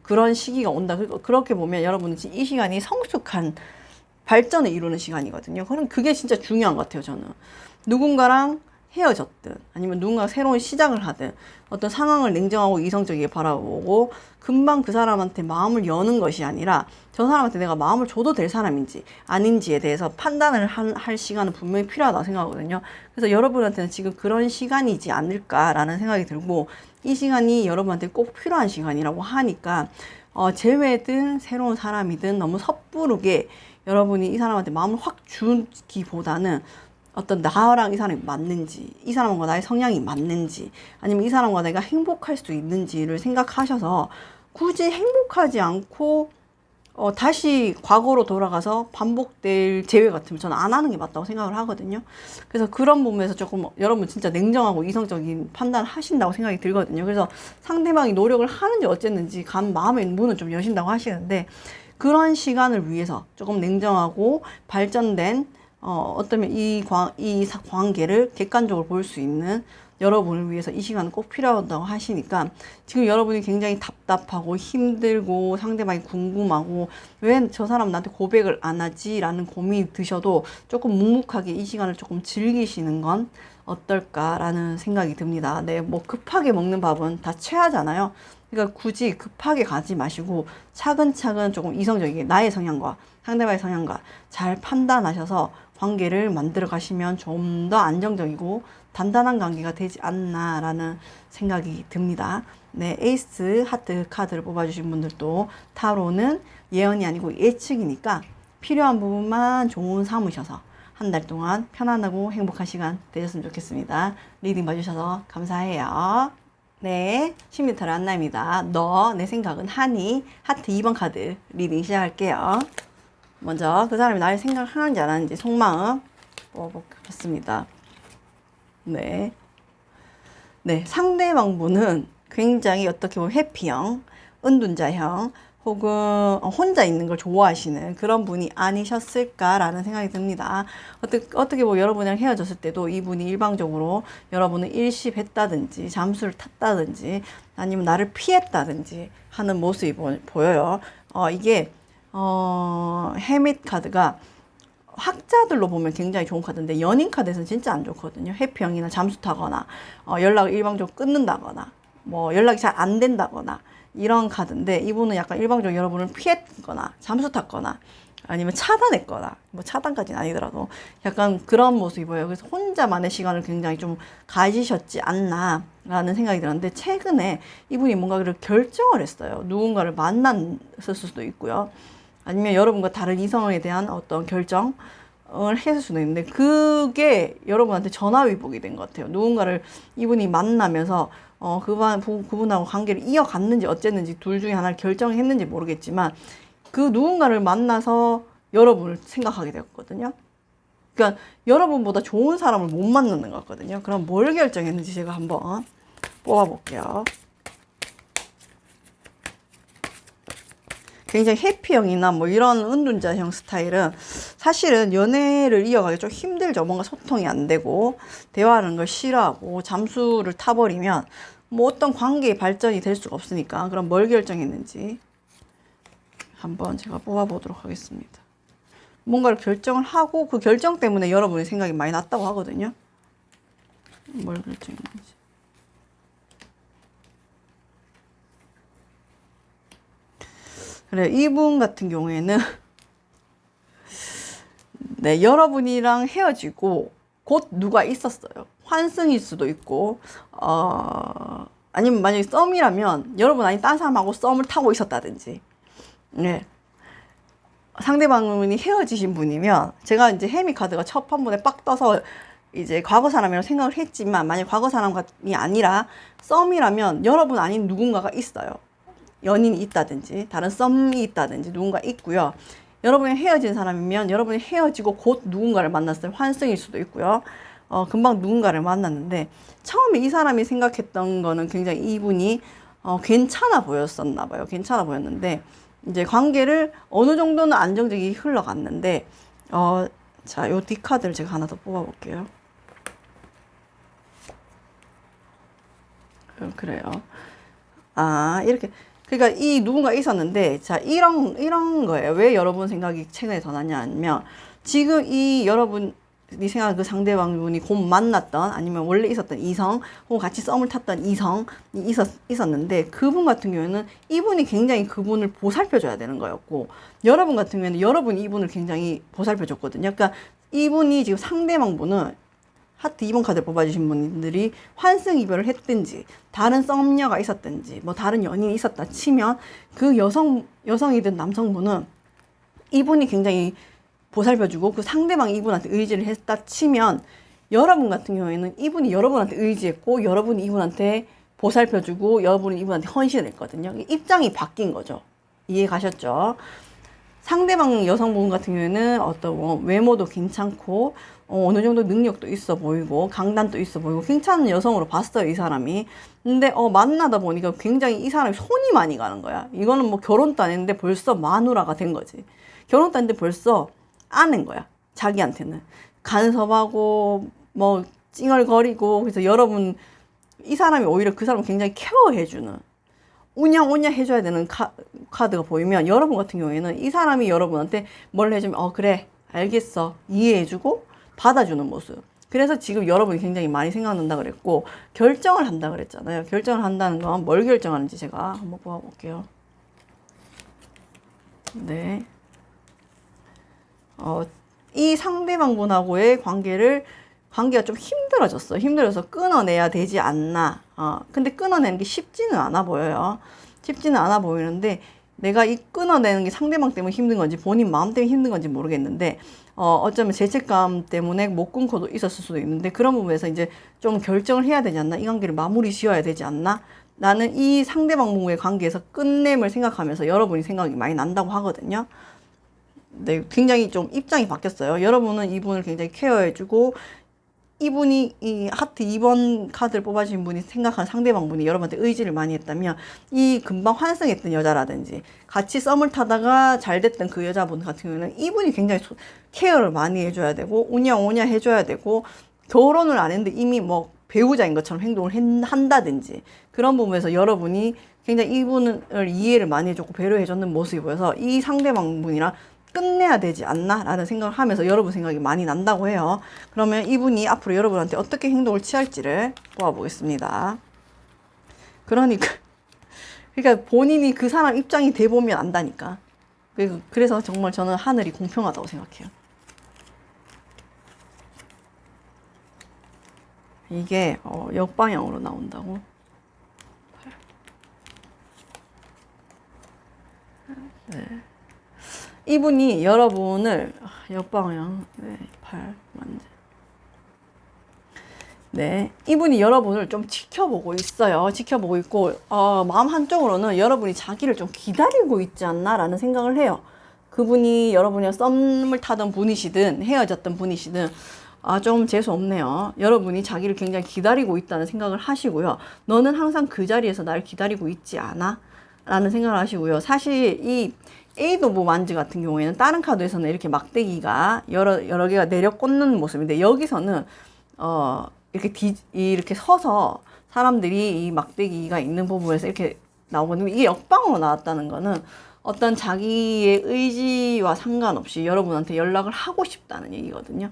그런 시기가 온다. 그렇게 보면 여러분은 이 시간이 성숙한 발전을 이루는 시간이거든요. 그럼 그게 진짜 중요한 것 같아요, 저는. 누군가랑 헤어졌든 아니면 누군가 새로운 시작을 하든 어떤 상황을 냉정하고 이성적이게 바라보고 금방 그 사람한테 마음을 여는 것이 아니라 저 사람한테 내가 마음을 줘도 될 사람인지 아닌지에 대해서 판단을 할 시간은 분명히 필요하다고 생각하거든요. 그래서 여러분한테는 지금 그런 시간이지 않을까라는 생각이 들고 이 시간이 여러분한테 꼭 필요한 시간이라고 하니까 재회든 새로운 사람이든 너무 섣부르게 여러분이 이 사람한테 마음을 확 주기보다는 어떤 나랑 이 사람이 맞는지, 이 사람과 나의 성향이 맞는지, 아니면 이 사람과 내가 행복할 수 있는지를 생각하셔서 굳이 행복하지 않고 다시 과거로 돌아가서 반복될 재회 같으면 저는 안 하는 게 맞다고 생각을 하거든요. 그래서 그런 부분에서 조금 여러분 진짜 냉정하고 이성적인 판단을 하신다고 생각이 들거든요. 그래서 상대방이 노력을 하는지 어쨌는지 마음의 문은 좀 여신다고 하시는데 그런 시간을 위해서 조금 냉정하고 발전된 어쩌면 이 관계를 객관적으로 볼 수 있는 여러분을 위해서 이 시간은 꼭 필요하다고 하시니까 지금 여러분이 굉장히 답답하고 힘들고 상대방이 궁금하고 왜 저 사람 나한테 고백을 안 하지? 라는 고민이 드셔도 조금 묵묵하게 이 시간을 조금 즐기시는 건 어떨까라는 생각이 듭니다. 네, 뭐 급하게 먹는 밥은 다 체하잖아요. 그러니까 굳이 급하게 가지 마시고 차근차근 조금 이성적이게 나의 성향과 상대방의 성향과 잘 판단하셔서 관계를 만들어 가시면 좀 더 안정적이고 단단한 관계가 되지 않나라는 생각이 듭니다. 네, 에이스 하트 카드를 뽑아주신 분들도 타로는 예언이 아니고 예측이니까 필요한 부분만 좋은 삼으셔서 한 달 동안 편안하고 행복한 시간 되셨으면 좋겠습니다. 리딩 봐주셔서 감사해요. 네, 심리타로 안나입니다. 너, 내 생각은 하니? 하트 2번 카드 리딩 시작할게요. 먼저 그 사람이 나를 생각하는지 안 하는지 속마음 뽑아보겠습니다. 네. 네, 상대방분은 굉장히 어떻게 보면 회피형, 은둔자형, 혹은 혼자 있는 걸 좋아하시는 그런 분이 아니셨을까라는 생각이 듭니다. 어떻게 보면 여러분이랑 헤어졌을 때도 이분이 일방적으로 여러분을 일십했다든지 잠수를 탔다든지 아니면 나를 피했다든지 하는 모습이 보여요. 이게 헤밋 카드가 학자들로 보면 굉장히 좋은 카드인데 연인 카드에서는 진짜 안 좋거든요. 회피형이나 잠수 타거나 연락을 일방적으로 끊는다거나 뭐 연락이 잘 안 된다거나 이런 카드인데 이분은 약간 일방적으로 여러분을 피했거나 잠수 탔거나 아니면 차단했거나 뭐 차단까지는 아니더라도 약간 그런 모습이 보여요. 그래서 혼자만의 시간을 굉장히 좀 가지셨지 않나라는 생각이 들었는데 최근에 이분이 뭔가를 결정을 했어요. 누군가를 만났을 수도 있고요. 아니면 여러분과 다른 이성에 대한 어떤 결정을 했을 수도 있는데 그게 여러분한테 전화위복이 된 것 같아요. 누군가를 이분이 만나면서 그분하고 관계를 이어갔는지 어쨌는지 둘 중에 하나를 결정했는지 모르겠지만 그 누군가를 만나서 여러분을 생각하게 되었거든요. 그러니까 여러분보다 좋은 사람을 못 만나는 것 같거든요. 그럼 뭘 결정했는지 제가 한번 뽑아볼게요. 굉장히 해피형이나 뭐 이런 은둔자형 스타일은 사실은 연애를 이어가기 좀 힘들죠. 뭔가 소통이 안 되고 대화하는 걸 싫어하고 잠수를 타버리면 뭐 어떤 관계의 발전이 될 수가 없으니까 그럼 뭘 결정했는지 한번 제가 뽑아보도록 하겠습니다. 뭔가를 결정을 하고 그 결정 때문에 여러분의 생각이 많이 났다고 하거든요. 뭘 결정했는지. 그래, 이분 같은 경우에는 네, 여러분이랑 헤어지고 곧 누가 있었어요. 환승일 수도 있고, 아니면 만약에 썸이라면 여러분 아니 딴 사람하고 썸을 타고 있었다든지, 네. 상대방이 헤어지신 분이면 제가 이제 해미 카드가 첫 판본에 빡 떠서 이제 과거 사람이라고 생각을 했지만 만약 과거 사람이 아니라 썸이라면 여러분 아닌 누군가가 있어요. 연인이 있다든지 다른 썸이 있다든지 누군가 있고요. 여러분이 헤어진 사람이면 여러분이 헤어지고 곧 누군가를 만났을 환승일 수도 있고요. 금방 누군가를 만났는데 처음에 이 사람이 생각했던 거는 굉장히 이분이 괜찮아 보였었나 봐요. 괜찮아 보였는데 이제 관계를 어느 정도는 안정적이 흘러갔는데 자, 요 뒷카드를 제가 하나 더 뽑아볼게요. 그래요. 이렇게. 그러니까 이 누군가 있었는데, 자, 이런 거예요. 왜 여러분 생각이 최근에 더 나냐 하면, 지금 이 여러분이 생각하는 그 상대방분이 곧 만났던, 아니면 원래 있었던 이성, 혹은 같이 썸을 탔던 이성이 있었는데, 그분 같은 경우에는 이분이 굉장히 그분을 보살펴줘야 되는 거였고, 여러분 같은 경우에는 여러분이 이분을 굉장히 보살펴줬거든요. 그러니까 이분이 지금 상대방분은 하트 2번 카드 뽑아주신 분들이 환승 이별을 했든지 다른 썸녀가 있었든지 뭐 다른 연인이 있었다 치면 그 여성이든 남성분은 이분이 굉장히 보살펴주고 그 상대방이 이분한테 의지를 했다 치면 여러분 같은 경우에는 이분이 여러분한테 의지했고 여러분이 이분한테 보살펴주고 여러분이 이분한테 헌신을 했거든요. 입장이 바뀐 거죠. 이해 가셨죠? 상대방 여성분 같은 경우에는 어떤 외모도 괜찮고 어느 정도 능력도 있어 보이고 강단도 있어 보이고 괜찮은 여성으로 봤어요, 이 사람이. 근데 만나다 보니까 굉장히 이 사람이 손이 많이 가는 거야. 이거는 뭐 결혼도 안 했는데 벌써 마누라가 된 거지. 결혼도 안 했는데 벌써 아는 거야, 자기한테는. 간섭하고 뭐 찡얼거리고. 그래서 여러분, 이 사람이 오히려 그 사람을 굉장히 케어해주는, 오냐 해줘야 되는 카드가 보이면 여러분 같은 경우에는 이 사람이 여러분한테 뭘 해주면 그래 알겠어 이해해주고 받아주는 모습. 그래서 지금 여러분이 굉장히 많이 생각난다 그랬고 결정을 한다 그랬잖아요. 결정을 한다는 건 뭘 결정하는지 제가 한번 뽑아볼게요. 네. 이 상대방분하고의 관계가 좀 힘들어졌어. 힘들어서 끊어내야 되지 않나. 근데 끊어내는 게 쉽지는 않아 보여요. 쉽지는 않아 보이는데, 내가 이 끊어내는 게 상대방 때문에 힘든 건지, 본인 마음 때문에 힘든 건지 모르겠는데, 어쩌면 죄책감 때문에 못 끊고도 있었을 수도 있는데, 그런 부분에서 이제 좀 결정을 해야 되지 않나? 이 관계를 마무리 지어야 되지 않나? 나는 이 상대방과의 관계에서 끝냄을 생각하면서 여러분이 생각이 많이 난다고 하거든요. 네, 굉장히 좀 입장이 바뀌었어요. 여러분은 이분을 굉장히 케어해주고, 이분이 이 하트 2번 카드를 뽑아주신 분이 생각하는 상대방분이 여러분한테 의지를 많이 했다면 이 금방 환승했던 여자라든지 같이 썸을 타다가 잘 됐던 그 여자분 같은 경우는 이분이 굉장히 케어를 많이 해줘야 되고 오냐 해줘야 되고, 결혼을 안 했는데 이미 뭐 배우자인 것처럼 행동을 한다든지 그런 부분에서 여러분이 굉장히 이분을 이해를 많이 해줬고 배려해줬는 모습이 보여서 이 상대방분이랑 끝내야 되지 않나? 라는 생각을 하면서 여러분 생각이 많이 난다고 해요. 그러면 이분이 앞으로 여러분한테 어떻게 행동을 취할지를 보아보겠습니다. 그러니까 본인이 그 사람 입장이 돼보면 안다니까. 그래서 정말 저는 하늘이 공평하다고 생각해요. 이게 역방향으로 나온다고. 네. 이분이 여러분을 역방향 8 완전. 네, 이분이 여러분을 좀 지켜보고 있어요. 지켜보고 있고 마음 한쪽으로는 여러분이 자기를 좀 기다리고 있지 않나라는 생각을 해요. 그분이 여러분이랑 썸을 타던 분이시든 헤어졌던 분이시든 좀 재수 없네요. 여러분이 자기를 굉장히 기다리고 있다는 생각을 하시고요. 너는 항상 그 자리에서 나를 기다리고 있지 않아? 라는 생각을 하시고요. 사실 이 에이드 오브 완즈 같은 경우에는 다른 카드에서는 이렇게 막대기가 여러 개가 내려 꽂는 모습인데, 여기서는 이렇게 서서 사람들이 이 막대기가 있는 부분에서 이렇게 나오거든요. 이게 역방으로 나왔다는 거는 어떤 자기의 의지와 상관없이 여러분한테 연락을 하고 싶다는 얘기거든요.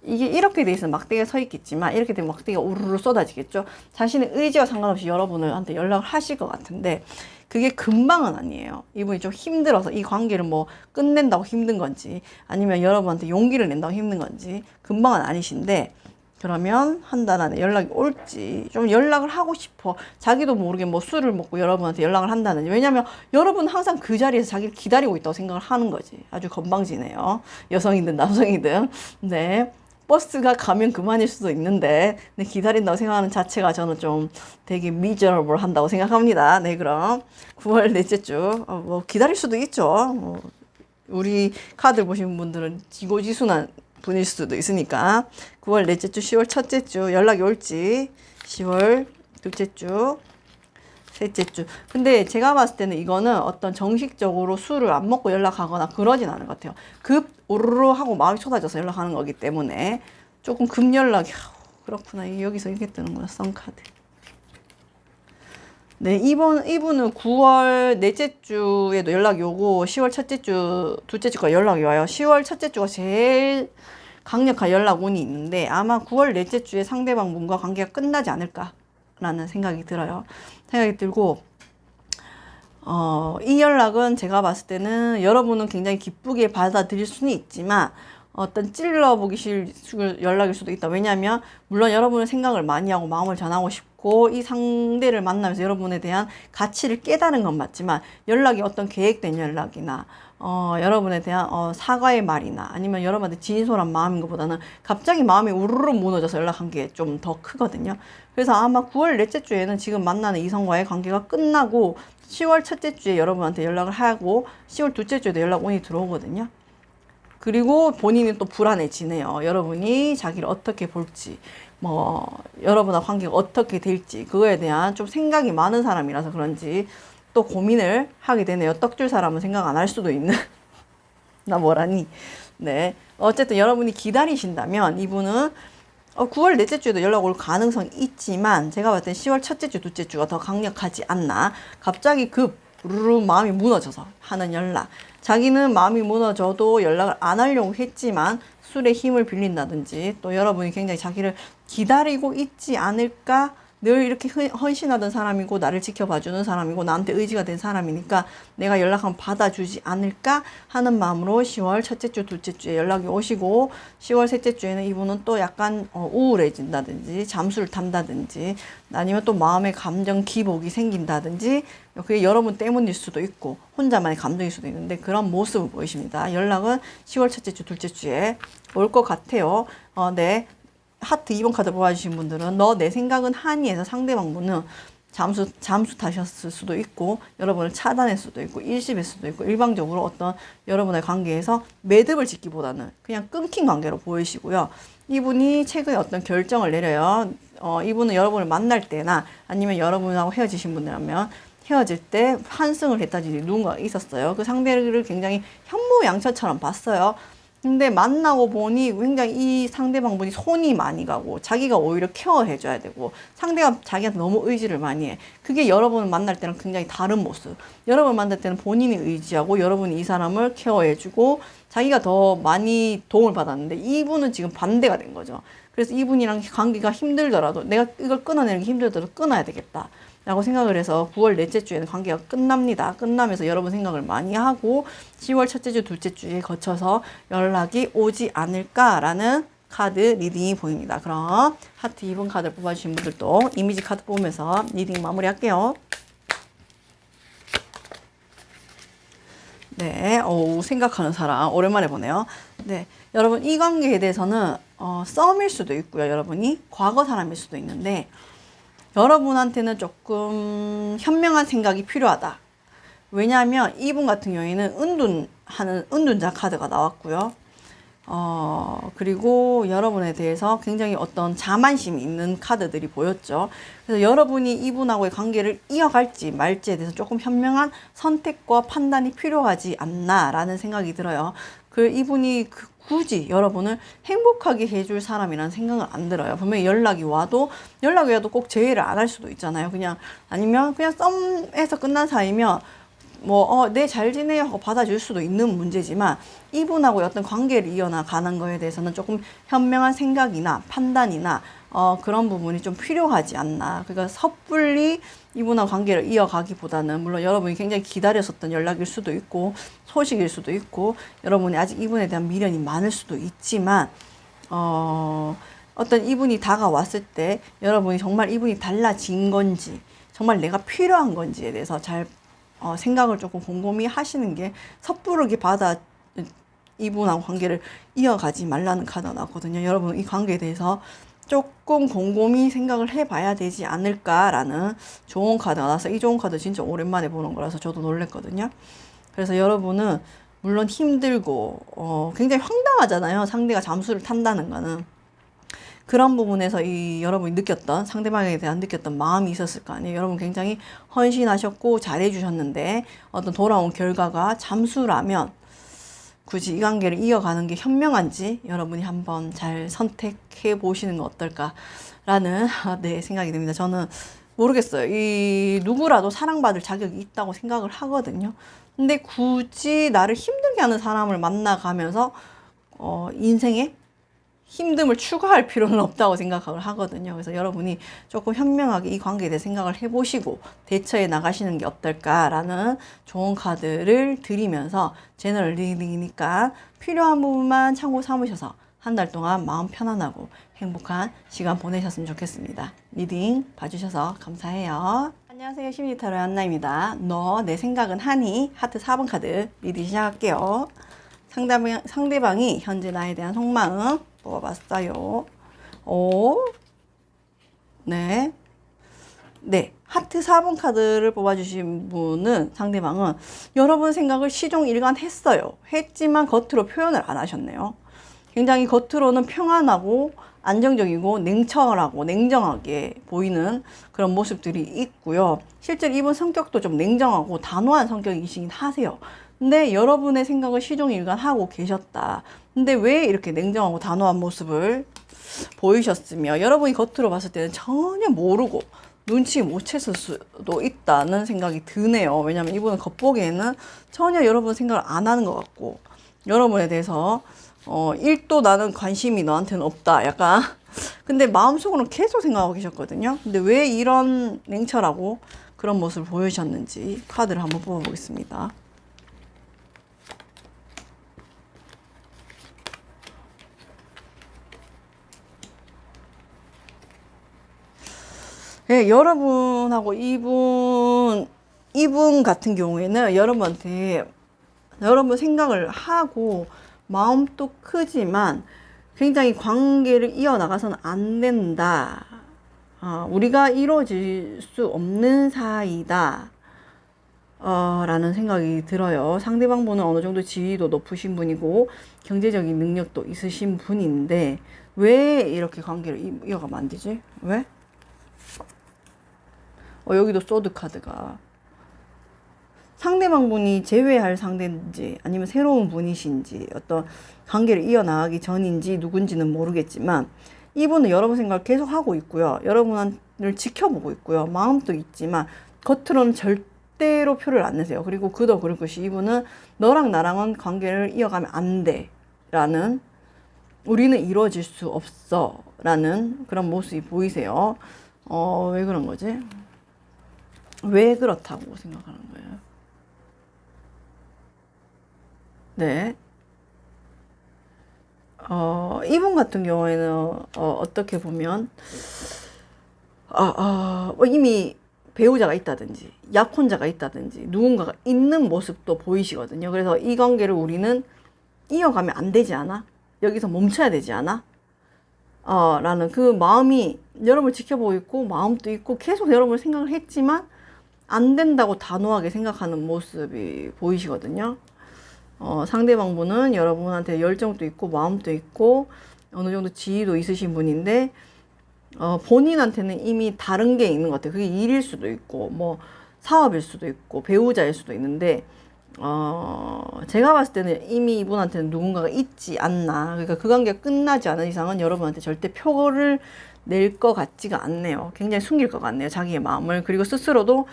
이게 이렇게 돼 있으면 막대기가 서 있겠지만 이렇게 되면 막대기가 우르르 쏟아지겠죠. 자신의 의지와 상관없이 여러분한테 연락을 하실 것 같은데 그게 금방은 아니에요. 이분이 좀 힘들어서 이 관계를 뭐 끝낸다고 힘든 건지 아니면 여러분한테 용기를 낸다고 힘든 건지 금방은 아니신데 그러면 한 달 안에 연락이 올지 좀 연락을 하고 싶어. 자기도 모르게 뭐 술을 먹고 여러분한테 연락을 한다든지. 왜냐면 여러분은 항상 그 자리에서 자기를 기다리고 있다고 생각을 하는 거지. 아주 건방지네요. 여성이든 남성이든. 네. 버스가 가면 그만일 수도 있는데 네, 기다린다고 생각하는 자체가 저는 좀 되게 미저러블 한다고 생각합니다. 네, 그럼 9월 넷째 주 뭐 기다릴 수도 있죠. 우리 카드 보신 분들은 지고지순한 분일 수도 있으니까 9월 넷째 주, 10월 첫째 주 연락이 올지 10월 둘째 주, 셋째 주. 근데 제가 봤을 때는 이거는 어떤 정식적으로 술을 안 먹고 연락하거나 그러진 않은 것 같아요. 급 오르르 하고 마음이 쏟아져서 연락하는 거기 때문에 조금 급 연락이 그렇구나. 여기서 이렇게 뜨는구나. 썬카드. 네, 이분은 9월 넷째 주에도 연락이 오고 10월 첫째 주, 둘째 주가 연락이 와요. 10월 첫째 주가 제일 강력한 연락운이 있는데 아마 9월 넷째 주에 상대방 분과 관계가 끝나지 않을까라는 생각이 들어요. 생각이 들고 이 연락은 제가 봤을 때는 여러분은 굉장히 기쁘게 받아들일 수는 있지만 어떤 찔러보기 싫은 연락일 수도 있다. 왜냐하면 물론 여러분은 생각을 많이 하고 마음을 전하고 싶고 이 상대를 만나면서 여러분에 대한 가치를 깨달은 건 맞지만 연락이 어떤 계획된 연락이나 여러분에 대한 사과의 말이나 아니면 여러분한테 진솔한 마음인 것보다는 갑자기 마음이 우르르 무너져서 연락한 게 좀 더 크거든요. 그래서 아마 9월 넷째 주에는 지금 만나는 이성과의 관계가 끝나고 10월 첫째 주에 여러분한테 연락을 하고 10월 둘째 주에도 연락 운이 들어오거든요. 그리고 본인은 또 불안해지네요. 여러분이 자기를 어떻게 볼지, 뭐 여러분과 관계가 어떻게 될지 그거에 대한 좀 생각이 많은 사람이라서 그런지 또 고민을 하게 되네요. 떡줄 사람은 생각 안 할 수도 있는 나 뭐라니. 네, 어쨌든 여러분이 기다리신다면 이분은 9월 넷째 주에도 연락 올 가능성이 있지만 제가 봤을 때 10월 첫째 주, 둘째 주가 더 강력하지 않나. 갑자기 루루 마음이 무너져서 하는 연락. 자기는 마음이 무너져도 연락을 안 하려고 했지만 술에 힘을 빌린다든지 또 여러분이 굉장히 자기를 기다리고 있지 않을까. 늘 이렇게 헌신하던 사람이고 나를 지켜봐주는 사람이고 나한테 의지가 된 사람이니까 내가 연락하면 받아주지 않을까 하는 마음으로 10월 첫째 주, 둘째 주에 연락이 오시고 10월 셋째 주에는 이분은 또 약간 우울해진다든지 잠수를 탄다든지 아니면 또 마음의 감정 기복이 생긴다든지 그게 여러분 때문일 수도 있고 혼자만의 감정일 수도 있는데 그런 모습을 보이십니다. 연락은 10월 첫째 주, 둘째 주에 올 것 같아요. 네. 하트 2번 카드 뽑아주신 분들은 너 내 생각은 하니에서 상대방 분은 잠수 타셨을 수도 있고 여러분을 차단할 수도 있고 일십일 수도 있고 일방적으로 어떤 여러분의 관계에서 매듭을 짓기보다는 그냥 끊긴 관계로 보이시고요. 이분이 최근에 어떤 결정을 내려요. 이분은 여러분을 만날 때나 아니면 여러분하고 헤어지신 분이라면 헤어질 때 환승을 했다든지 누군가가 있었어요. 그 상대를 굉장히 현모양처처럼 봤어요. 근데 만나고 보니 굉장히 이 상대방 분이 손이 많이 가고 자기가 오히려 케어해줘야 되고 상대가 자기한테 너무 의지를 많이 해. 그게 여러분을 만날 때는 굉장히 다른 모습. 여러분을 만날 때는 본인이 의지하고 여러분이 이 사람을 케어해주고 자기가 더 많이 도움을 받았는데 이분은 지금 반대가 된 거죠. 그래서 이분이랑 관계가 힘들더라도 내가 이걸 끊어내는 게 힘들더라도 끊어야 되겠다. 라고 생각을 해서 9월 넷째 주에는 관계가 끝납니다. 끝나면서 여러분 생각을 많이 하고 10월 첫째 주, 둘째 주에 거쳐서 연락이 오지 않을까라는 카드 리딩이 보입니다. 그럼 하트 2번 카드를 뽑아주신 분들도 이미지 카드 뽑으면서 리딩 마무리할게요. 네, 생각하는 사람 오랜만에 보네요. 네, 여러분 이 관계에 대해서는 썸일 수도 있고요. 여러분이 과거 사람일 수도 있는데 여러분한테는 조금 현명한 생각이 필요하다. 왜냐하면 이분 같은 경우에는 은둔자 카드가 나왔고요. 그리고 여러분에 대해서 굉장히 어떤 자만심이 있는 카드들이 보였죠. 그래서 여러분이 이분하고의 관계를 이어갈지 말지에 대해서 조금 현명한 선택과 판단이 필요하지 않나라는 생각이 들어요. 이분이 굳이 여러분을 행복하게 해줄 사람이라는 생각은 안 들어요. 분명히 연락이 와도 꼭 제의를 안 할 수도 있잖아요. 아니면 그냥 썸에서 끝난 사이면 뭐, 네, 잘 지내요 하고 받아줄 수도 있는 문제지만, 이분하고 어떤 관계를 이어나가는 거에 대해서는 조금 현명한 생각이나 판단이나, 그런 부분이 좀 필요하지 않나. 그러니까 섣불리 이분하고 관계를 이어가기보다는, 물론 여러분이 굉장히 기다렸었던 연락일 수도 있고, 소식일 수도 있고, 여러분이 아직 이분에 대한 미련이 많을 수도 있지만, 어떤 이분이 다가왔을 때, 여러분이 정말 이분이 달라진 건지, 정말 내가 필요한 건지에 대해서 잘 생각을 조금 곰곰이 하시는 게 섣부르게 이분하고 관계를 이어가지 말라는 카드가 나왔거든요. 여러분 이 관계에 대해서 조금 곰곰이 생각을 해봐야 되지 않을까라는 좋은 카드가 나와서 이 좋은 카드 진짜 오랜만에 보는 거라서 저도 놀랬거든요. 그래서 여러분은 물론 힘들고 굉장히 황당하잖아요. 상대가 잠수를 탄다는 거는. 그런 부분에서 여러분이 느꼈던 상대방에 대한 느꼈던 마음이 있었을 거 아니에요. 여러분 굉장히 헌신하셨고 잘해주셨는데 어떤 돌아온 결과가 잠수라면 굳이 이 관계를 이어가는 게 현명한지 여러분이 한번 잘 선택해 보시는 거 어떨까라는 네, 생각이 듭니다. 저는 모르겠어요. 누구라도 사랑받을 자격이 있다고 생각을 하거든요. 근데 굳이 나를 힘들게 하는 사람을 만나가면서 인생에 힘듦을 추가할 필요는 없다고 생각을 하거든요. 그래서 여러분이 조금 현명하게 이 관계에 대해 생각을 해보시고 대처해 나가시는 게 어떨까라는 좋은 카드를 드리면서 제너럴 리딩이니까 필요한 부분만 참고 삼으셔서 한 달 동안 마음 편안하고 행복한 시간 보내셨으면 좋겠습니다. 리딩 봐주셔서 감사해요. 안녕하세요. 심리타로의 안나입니다. 너 내 생각은 하니? 하트 4번 카드 리딩 시작할게요. 상대방이 현재 나에 대한 속마음 뽑아봤어요. 네. 네. 하트 4번 카드를 뽑아주신 분은 상대방은 여러분 생각을 시종일관했어요. 했지만 겉으로 표현을 안 하셨네요. 굉장히 겉으로는 평안하고 안정적이고 냉철하고 냉정하게 보이는 그런 모습들이 있고요. 실제로 이분 성격도 좀 냉정하고 단호한 성격이시긴 하세요. 근데 여러분의 생각을 시종일관하고 계셨다. 근데 왜 이렇게 냉정하고 단호한 모습을 보이셨으며 여러분이 겉으로 봤을 때는 전혀 모르고 눈치 못 챘을 수도 있다는 생각이 드네요. 왜냐면 이분은 겉보기에는 전혀 여러분 생각을 안 하는 것 같고 여러분에 대해서 1도 나는 관심이 너한테는 없다. 약간 근데 마음속으로는 계속 생각하고 계셨거든요. 근데 왜 이런 냉철하고 그런 모습을 보이셨는지 카드를 한번 뽑아보겠습니다. 네, 여러분하고 이분 같은 경우에는 여러분한테 여러분 생각을 하고 마음도 크지만 굉장히 관계를 이어나가서는 안 된다. 우리가 이루어질 수 없는 사이다. 라는 생각이 들어요. 상대방 분은 어느 정도 지위도 높으신 분이고 경제적인 능력도 있으신 분인데 왜 이렇게 관계를 이어가면 안 되지? 왜? 여기도 소드 카드가 상대방 분이 제외할 상대인지 아니면 새로운 분이신지 어떤 관계를 이어나가기 전인지 누군지는 모르겠지만 이분은 여러분 생각을 계속 하고 있고요. 여러분을 지켜보고 있고요. 마음도 있지만 겉으로는 절대로 표를 안 내세요. 그리고 그도 그럴 것이 이분은 너랑 나랑은 관계를 이어가면 안 돼 라는 우리는 이루어질 수 없어 라는 그런 모습이 보이세요. 왜 그런 거지? 왜 그렇다고 생각하는 거예요? 네. 이분 같은 경우에는, 어떻게 보면, 이미 배우자가 있다든지, 약혼자가 있다든지, 누군가가 있는 모습도 보이시거든요. 그래서 이 관계를 우리는 이어가면 안 되지 않아? 여기서 멈춰야 되지 않아? 라는 그 마음이 여러분을 지켜보고 있고, 마음도 있고, 계속 여러분을 생각을 했지만, 안 된다고 단호하게 생각하는 모습이 보이시거든요. 상대방 분은 여러분한테 열정도 있고 마음도 있고 어느 정도 지위도 있으신 분인데 본인한테는 이미 다른 게 있는 것 같아요. 그게 일일 수도 있고 뭐 사업일 수도 있고 배우자일 수도 있는데 제가 봤을 때는 이미 이분한테는 누군가가 있지 않나. 그러니까 그 관계가 끝나지 않은 이상은 여러분한테 절대 표를 낼 것 같지가 않네요. 굉장히 숨길 것 같네요. 자기의 마음을. 그리고 스스로도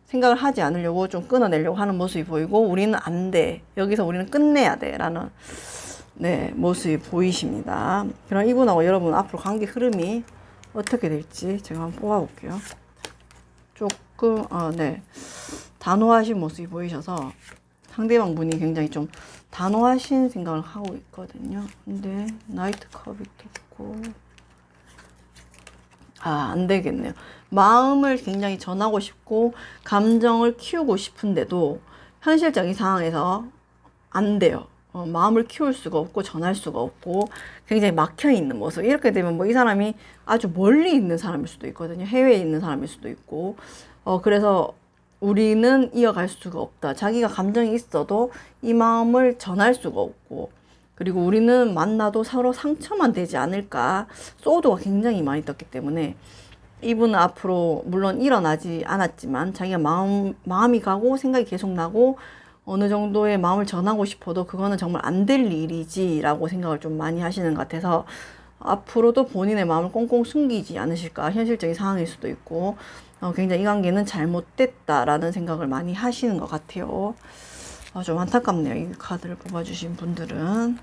생각을 하지 않으려고 좀 끊어내려고 하는 모습이 보이고, 우리는 안 돼. 여기서 우리는 끝내야 돼. 라는, 네, 모습이 보이십니다. 그럼 이분하고 여러분 앞으로 관계 흐름이 어떻게 될지 제가 한번 뽑아볼게요. 조금, 네. 단호하신 모습이 보이셔서 상대방 분이 굉장히 좀 단호하신 생각을 하고 있거든요. 근데 나이트 컵이 떴고, 안 되겠네요. 마음을 굉장히 전하고 싶고 감정을 키우고 싶은데도 현실적인 상황에서 안 돼요. 마음을 키울 수가 없고 전할 수가 없고 굉장히 막혀 있는 모습. 이렇게 되면 뭐 이 사람이 아주 멀리 있는 사람일 수도 있거든요. 해외에 있는 사람일 수도 있고. 그래서 우리는 이어갈 수가 없다. 자기가 감정이 있어도 이 마음을 전할 수가 없고, 그리고 우리는 만나도 서로 상처만 되지 않을까. 소드가 굉장히 많이 떴기 때문에 이분은 앞으로 물론 일어나지 않았지만 자기가 마음이 가고 생각이 계속 나고 어느 정도의 마음을 전하고 싶어도 그거는 정말 안 될 일이지라고 생각을 좀 많이 하시는 것 같아서 앞으로도 본인의 마음을 꽁꽁 숨기지 않으실까. 현실적인 상황일 수도 있고 굉장히 이 관계는 잘못됐다라는 생각을 많이 하시는 것 같아요. 좀 안타깝네요. 이 카드를 뽑아주신 분들은.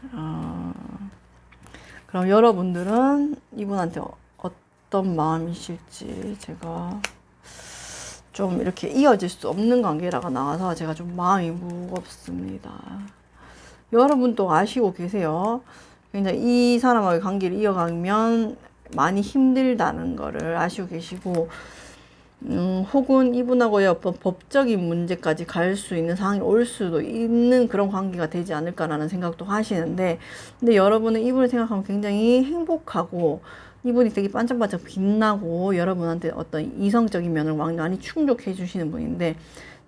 그럼 여러분들은 이분한테 어떤 마음이실지, 제가 좀 이렇게 이어질 수 없는 관계라가 나와서 제가 좀 마음이 무겁습니다. 여러분도 아시고 계세요. 굉장히 이 사람과의 관계를 이어가면 많이 힘들다는 거를 아시고 계시고, 혹은 이분하고의 어떤 법적인 문제까지 갈 수 있는 상황이 올 수도 있는 그런 관계가 되지 않을까라는 생각도 하시는데, 근데 여러분은 이분을 생각하면 굉장히 행복하고 이분이 되게 반짝반짝 빛나고 여러분한테 어떤 이성적인 면을 많이 충족해 주시는 분인데,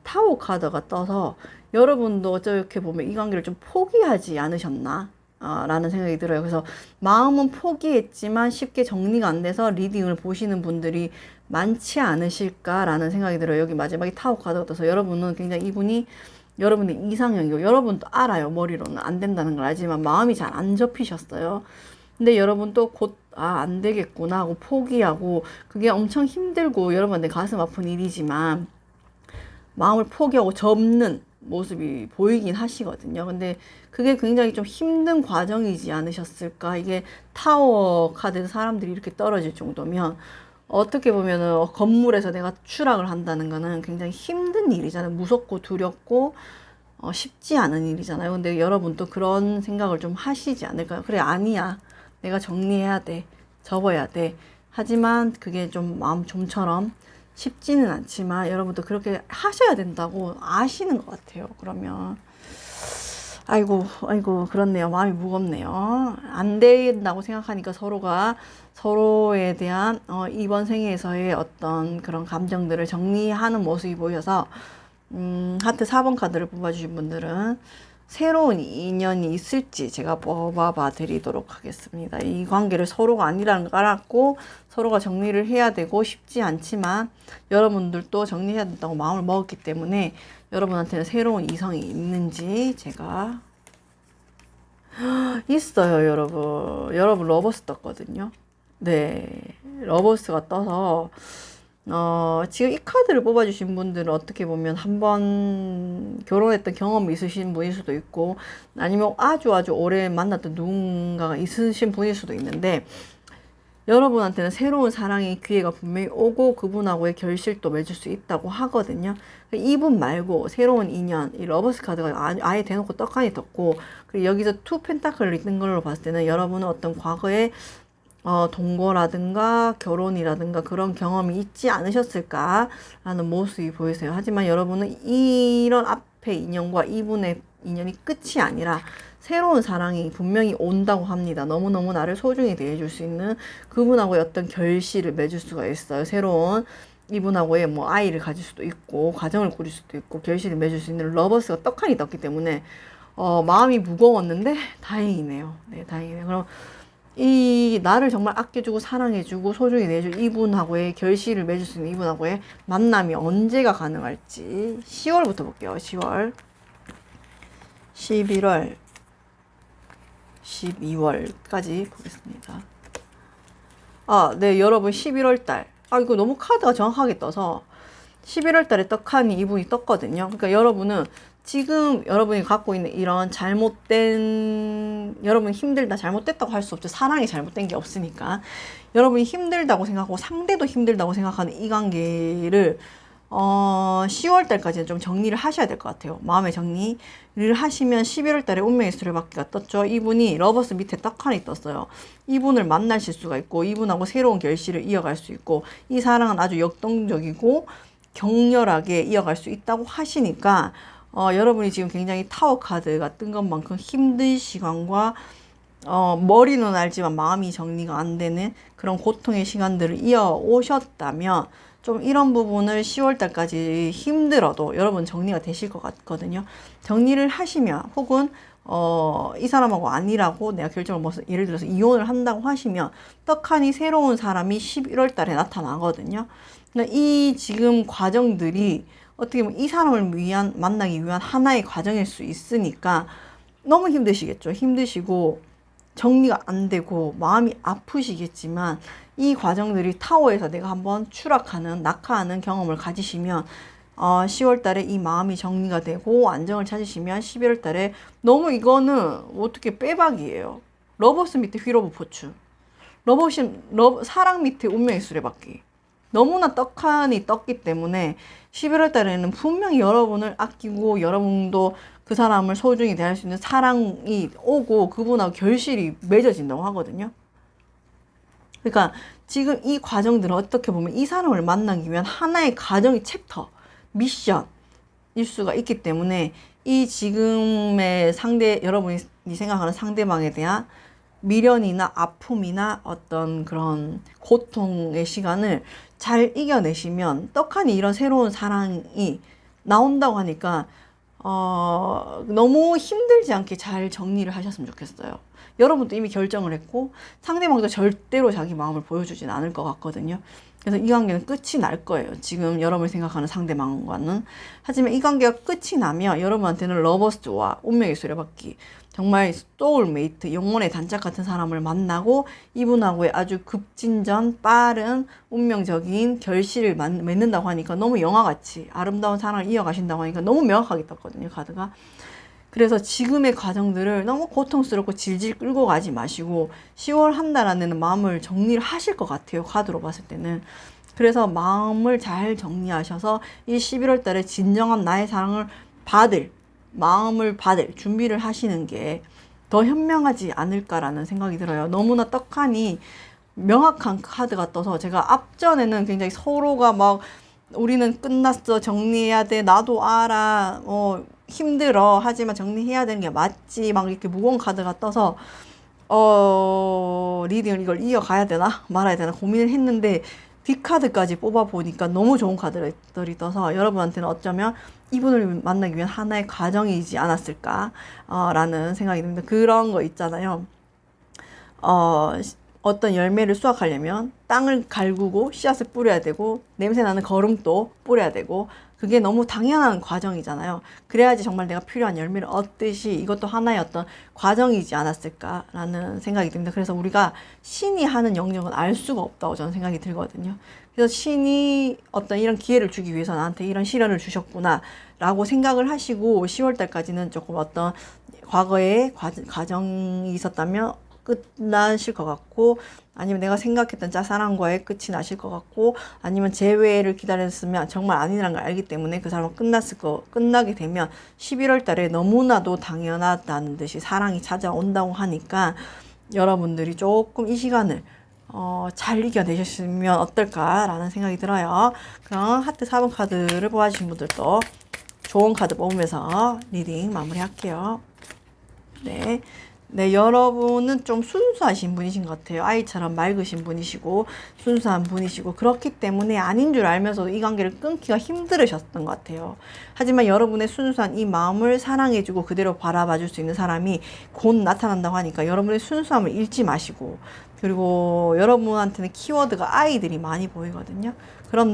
타워 카드가 떠서 여러분도 어떻게 보면 이 관계를 좀 포기하지 않으셨나? 라는 생각이 들어요. 그래서 마음은 포기했지만 쉽게 정리가 안 돼서 리딩을 보시는 분들이 많지 않으실까라는 생각이 들어요. 여기 마지막에 타워 카드가 떠서 여러분은 굉장히 이분이 여러분의 이상형이고, 여러분도 알아요. 머리로는 안 된다는 걸 알지만 마음이 잘 안 접히셨어요. 근데 여러분도 곧 안 되겠구나 하고 포기하고, 그게 엄청 힘들고 여러분한테 가슴 아픈 일이지만 마음을 포기하고 접는 모습이 보이긴 하시거든요. 근데 그게 굉장히 좀 힘든 과정이지 않으셨을까. 이게 타워 카드에서 사람들이 이렇게 떨어질 정도면 어떻게 보면은 건물에서 내가 추락을 한다는 거는 굉장히 힘든 일이잖아요. 무섭고 두렵고 쉽지 않은 일이잖아요. 근데 여러분도 그런 생각을 좀 하시지 않을까요? 그래, 아니야. 내가 정리해야 돼. 접어야 돼. 하지만 그게 좀 마음 좀처럼 쉽지는 않지만 여러분도 그렇게 하셔야 된다고 아시는 것 같아요. 그러면 아이고 그렇네요. 마음이 무겁네요. 안 된다고 생각하니까 서로가 서로에 대한 이번 생에서의 어떤 그런 감정들을 정리하는 모습이 보여서 하트 4번 카드를 뽑아주신 분들은 새로운 인연이 있을지 제가 뽑아봐 드리도록 하겠습니다. 이 관계를 서로가 아니라는 걸 알았고 서로가 정리를 해야 되고 쉽지 않지만 여러분들도 정리해야 된다고 마음을 먹었기 때문에 여러분한테는 새로운 이성이 있는지 제가 있어요. 여러분 러버스 떴거든요. 네, 러버스가 떠서 지금 이 카드를 뽑아주신 분들은 어떻게 보면 한번 결혼했던 경험이 있으신 분일 수도 있고, 아니면 아주 오래 만났던 누군가가 있으신 분일 수도 있는데, 여러분한테는 새로운 사랑의 기회가 분명히 오고 그분하고의 결실도 맺을 수 있다고 하거든요. 이분 말고 새로운 인연, 이 러버스 카드가 아예 대놓고 떡하니 떴고, 그리고 여기서 투 펜타클을 있는 걸로 봤을 때는 여러분은 어떤 과거에 동거라든가 결혼이라든가 그런 경험이 있지 않으셨을까라는 모습이 보이세요. 하지만 여러분은 이런 앞에 인연과 이분의 인연이 끝이 아니라 새로운 사랑이 분명히 온다고 합니다. 너무너무 나를 소중히 대해줄 수 있는 그분하고의 어떤 결실을 맺을 수가 있어요. 새로운 이분하고의 뭐 아이를 가질 수도 있고 가정을 꾸릴 수도 있고 결실을 맺을 수 있는 러버스가 떡하니 떴기 때문에 마음이 무거웠는데 다행이네요. 네, 다행이네요. 그럼 이 나를 정말 아껴주고 사랑해주고 소중히 내줄 이분하고의 결실을 맺을 수 있는 이분하고의 만남이 언제가 가능할지 10월부터 볼게요. 10월, 11월, 12월까지 보겠습니다. 네, 여러분 11월 달. 이거 너무 카드가 정확하게 떠서 11월 달에 떡하니 이분이 떴거든요. 그러니까 여러분은 지금 여러분이 갖고 있는 이런 잘못된, 여러분이 힘들다, 잘못됐다고 할 수 없죠. 사랑이 잘못된 게 없으니까. 여러분이 힘들다고 생각하고 상대도 힘들다고 생각하는 이 관계를 10월 달까지는 좀 정리를 하셔야 될 것 같아요. 마음의 정리를 하시면 11월 달에 운명의 수레바퀴가 떴죠. 이분이 러버스 밑에 떡하니 떴어요. 이분을 만나실 수가 있고 이분하고 새로운 결실을 이어갈 수 있고 이 사랑은 아주 역동적이고 격렬하게 이어갈 수 있다고 하시니까 여러분이 지금 굉장히 타워 카드가 뜬 것만큼 힘든 시간과 머리는 알지만 마음이 정리가 안 되는 그런 고통의 시간들을 이어오셨다면 좀 이런 부분을 10월 달까지 힘들어도 여러분 정리가 되실 것 같거든요. 정리를 하시면 혹은 이 사람하고 아니라고 내가 결정을 뭐 예를 들어서 이혼을 한다고 하시면 떡하니 새로운 사람이 11월 달에 나타나거든요. 그러니까 이 지금 과정들이 어떻게 보면 이 사람을 만나기 위한 하나의 과정일 수 있으니까 너무 힘드시겠죠. 힘드시고 정리가 안 되고 마음이 아프시겠지만 이 과정들이 타워에서 내가 한번 추락하는, 낙하하는 경험을 가지시면 10월 달에 이 마음이 정리가 되고 안정을 찾으시면 11월 달에 너무 이거는 어떻게 빼박이에요. 러버스 밑에 휘로브 포춘. 사랑 밑에 운명의 수레바퀴. 너무나 떡하니 떴기 때문에 11월 달에는 분명히 여러분을 아끼고 여러분도 그 사람을 소중히 대할 수 있는 사랑이 오고 그분하고 결실이 맺어진다고 하거든요. 그러니까 지금 이 과정들은 어떻게 보면 이 사람을 만나기 위한 하나의 과정의 챕터, 미션일 수가 있기 때문에 이 지금의 여러분이 생각하는 상대방에 대한 미련이나 아픔이나 어떤 그런 고통의 시간을 잘 이겨내시면 떡하니 이런 새로운 사랑이 나온다고 하니까 너무 힘들지 않게 잘 정리를 하셨으면 좋겠어요. 여러분도 이미 결정을 했고 상대방도 절대로 자기 마음을 보여주진 않을 것 같거든요. 그래서 이 관계는 끝이 날 거예요. 지금 여러분이 생각하는 상대방과는. 하지만 이 관계가 끝이 나면 여러분한테는 러버스와 운명의 수레바퀴, 정말 소울메이트, 영혼의 단짝 같은 사람을 만나고 이분하고의 아주 급진전, 빠른 운명적인 결실을 맺는다고 하니까 너무 영화같이 아름다운 사랑을 이어가신다고 하니까 너무 명확하게 떴거든요, 카드가. 그래서 지금의 과정들을 너무 고통스럽고 질질 끌고 가지 마시고 10월 한 달 안에는 마음을 정리를 하실 것 같아요, 카드로 봤을 때는. 그래서 마음을 잘 정리하셔서 이 11월 달에 진정한 나의 사랑을 마음을 받을 준비를 하시는 게 더 현명하지 않을까라는 생각이 들어요. 너무나 떡하니 명확한 카드가 떠서 제가 앞전에는 굉장히 서로가 막 우리는 끝났어, 정리해야 돼, 나도 알아, 힘들어, 하지만 정리해야 되는 게 맞지, 막 이렇게 무거운 카드가 떠서 리딩을 이걸 이어가야 되나 말아야 되나 고민을 했는데 뒷카드까지 뽑아보니까 너무 좋은 카드들이 떠서 여러분한테는 어쩌면 이분을 만나기 위한 하나의 과정이지 않았을까 라는 생각이 듭니다. 그런 거 있잖아요. 어떤 열매를 수확하려면 땅을 갈구고 씨앗을 뿌려야 되고 냄새나는 거름도 뿌려야 되고 그게 너무 당연한 과정이잖아요. 그래야지 정말 내가 필요한 열매를 얻듯이 이것도 하나의 어떤 과정이지 않았을까라는 생각이 듭니다. 그래서 우리가 신이 하는 영역은 알 수가 없다고 저는 생각이 들거든요. 그래서 신이 어떤 이런 기회를 주기 위해서 나한테 이런 시련을 주셨구나 라고 생각을 하시고 10월 달까지는 조금 어떤 과거에 과정이 있었다면 끝나실 것 같고 아니면 내가 생각했던 짝사랑과의 끝이 나실 것 같고 아니면 재회를 기다렸으면 정말 아니라는 걸 알기 때문에 그 사람은 끝나게 되면 11월 달에 너무나도 당연하다는 듯이 사랑이 찾아온다고 하니까 여러분들이 조금 이 시간을 잘 이겨내셨으면 어떨까라는 생각이 들어요. 그럼 하트 4번 카드를 뽑아주신 분들도 좋은 카드 뽑으면서 리딩 마무리할게요. 네, 여러분은 좀 순수하신 분이신 것 같아요. 아이처럼 맑으신 분이시고 순수한 분이시고 그렇기 때문에 아닌 줄 알면서도 이 관계를 끊기가 힘들으셨던 것 같아요. 하지만 여러분의 순수한 이 마음을 사랑해주고 그대로 바라봐줄 수 있는 사람이 곧 나타난다고 하니까 여러분의 순수함을 잃지 마시고 그리고 여러분한테는 키워드가 아이들이 많이 보이거든요. 그럼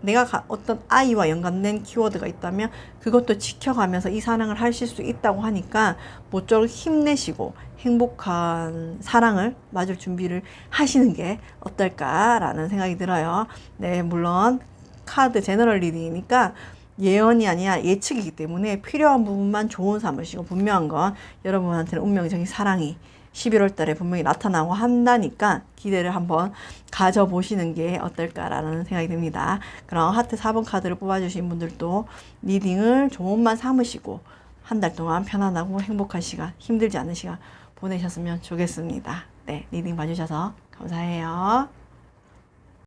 내가 어떤 아이와 연관된 키워드가 있다면 그것도 지켜가면서 이 사랑을 하실 수 있다고 하니까 모쪼록 힘내시고 행복한 사랑을 맞을 준비를 하시는 게 어떨까라는 생각이 들어요. 네, 물론 카드 제너럴 리딩이니까 예언이 아니라 예측이기 때문에 필요한 부분만 좋은 삼으시고, 분명한 건 여러분한테는 운명적인 사랑이 11월 달에 분명히 나타나고 한다니까 기대를 한번 가져보시는 게 어떨까라는 생각이 듭니다. 그럼 하트 4번 카드를 뽑아주신 분들도 리딩을 좋은만 삼으시고 한 달 동안 편안하고 행복한 시간, 힘들지 않은 시간 보내셨으면 좋겠습니다. 네, 리딩 봐주셔서 감사해요.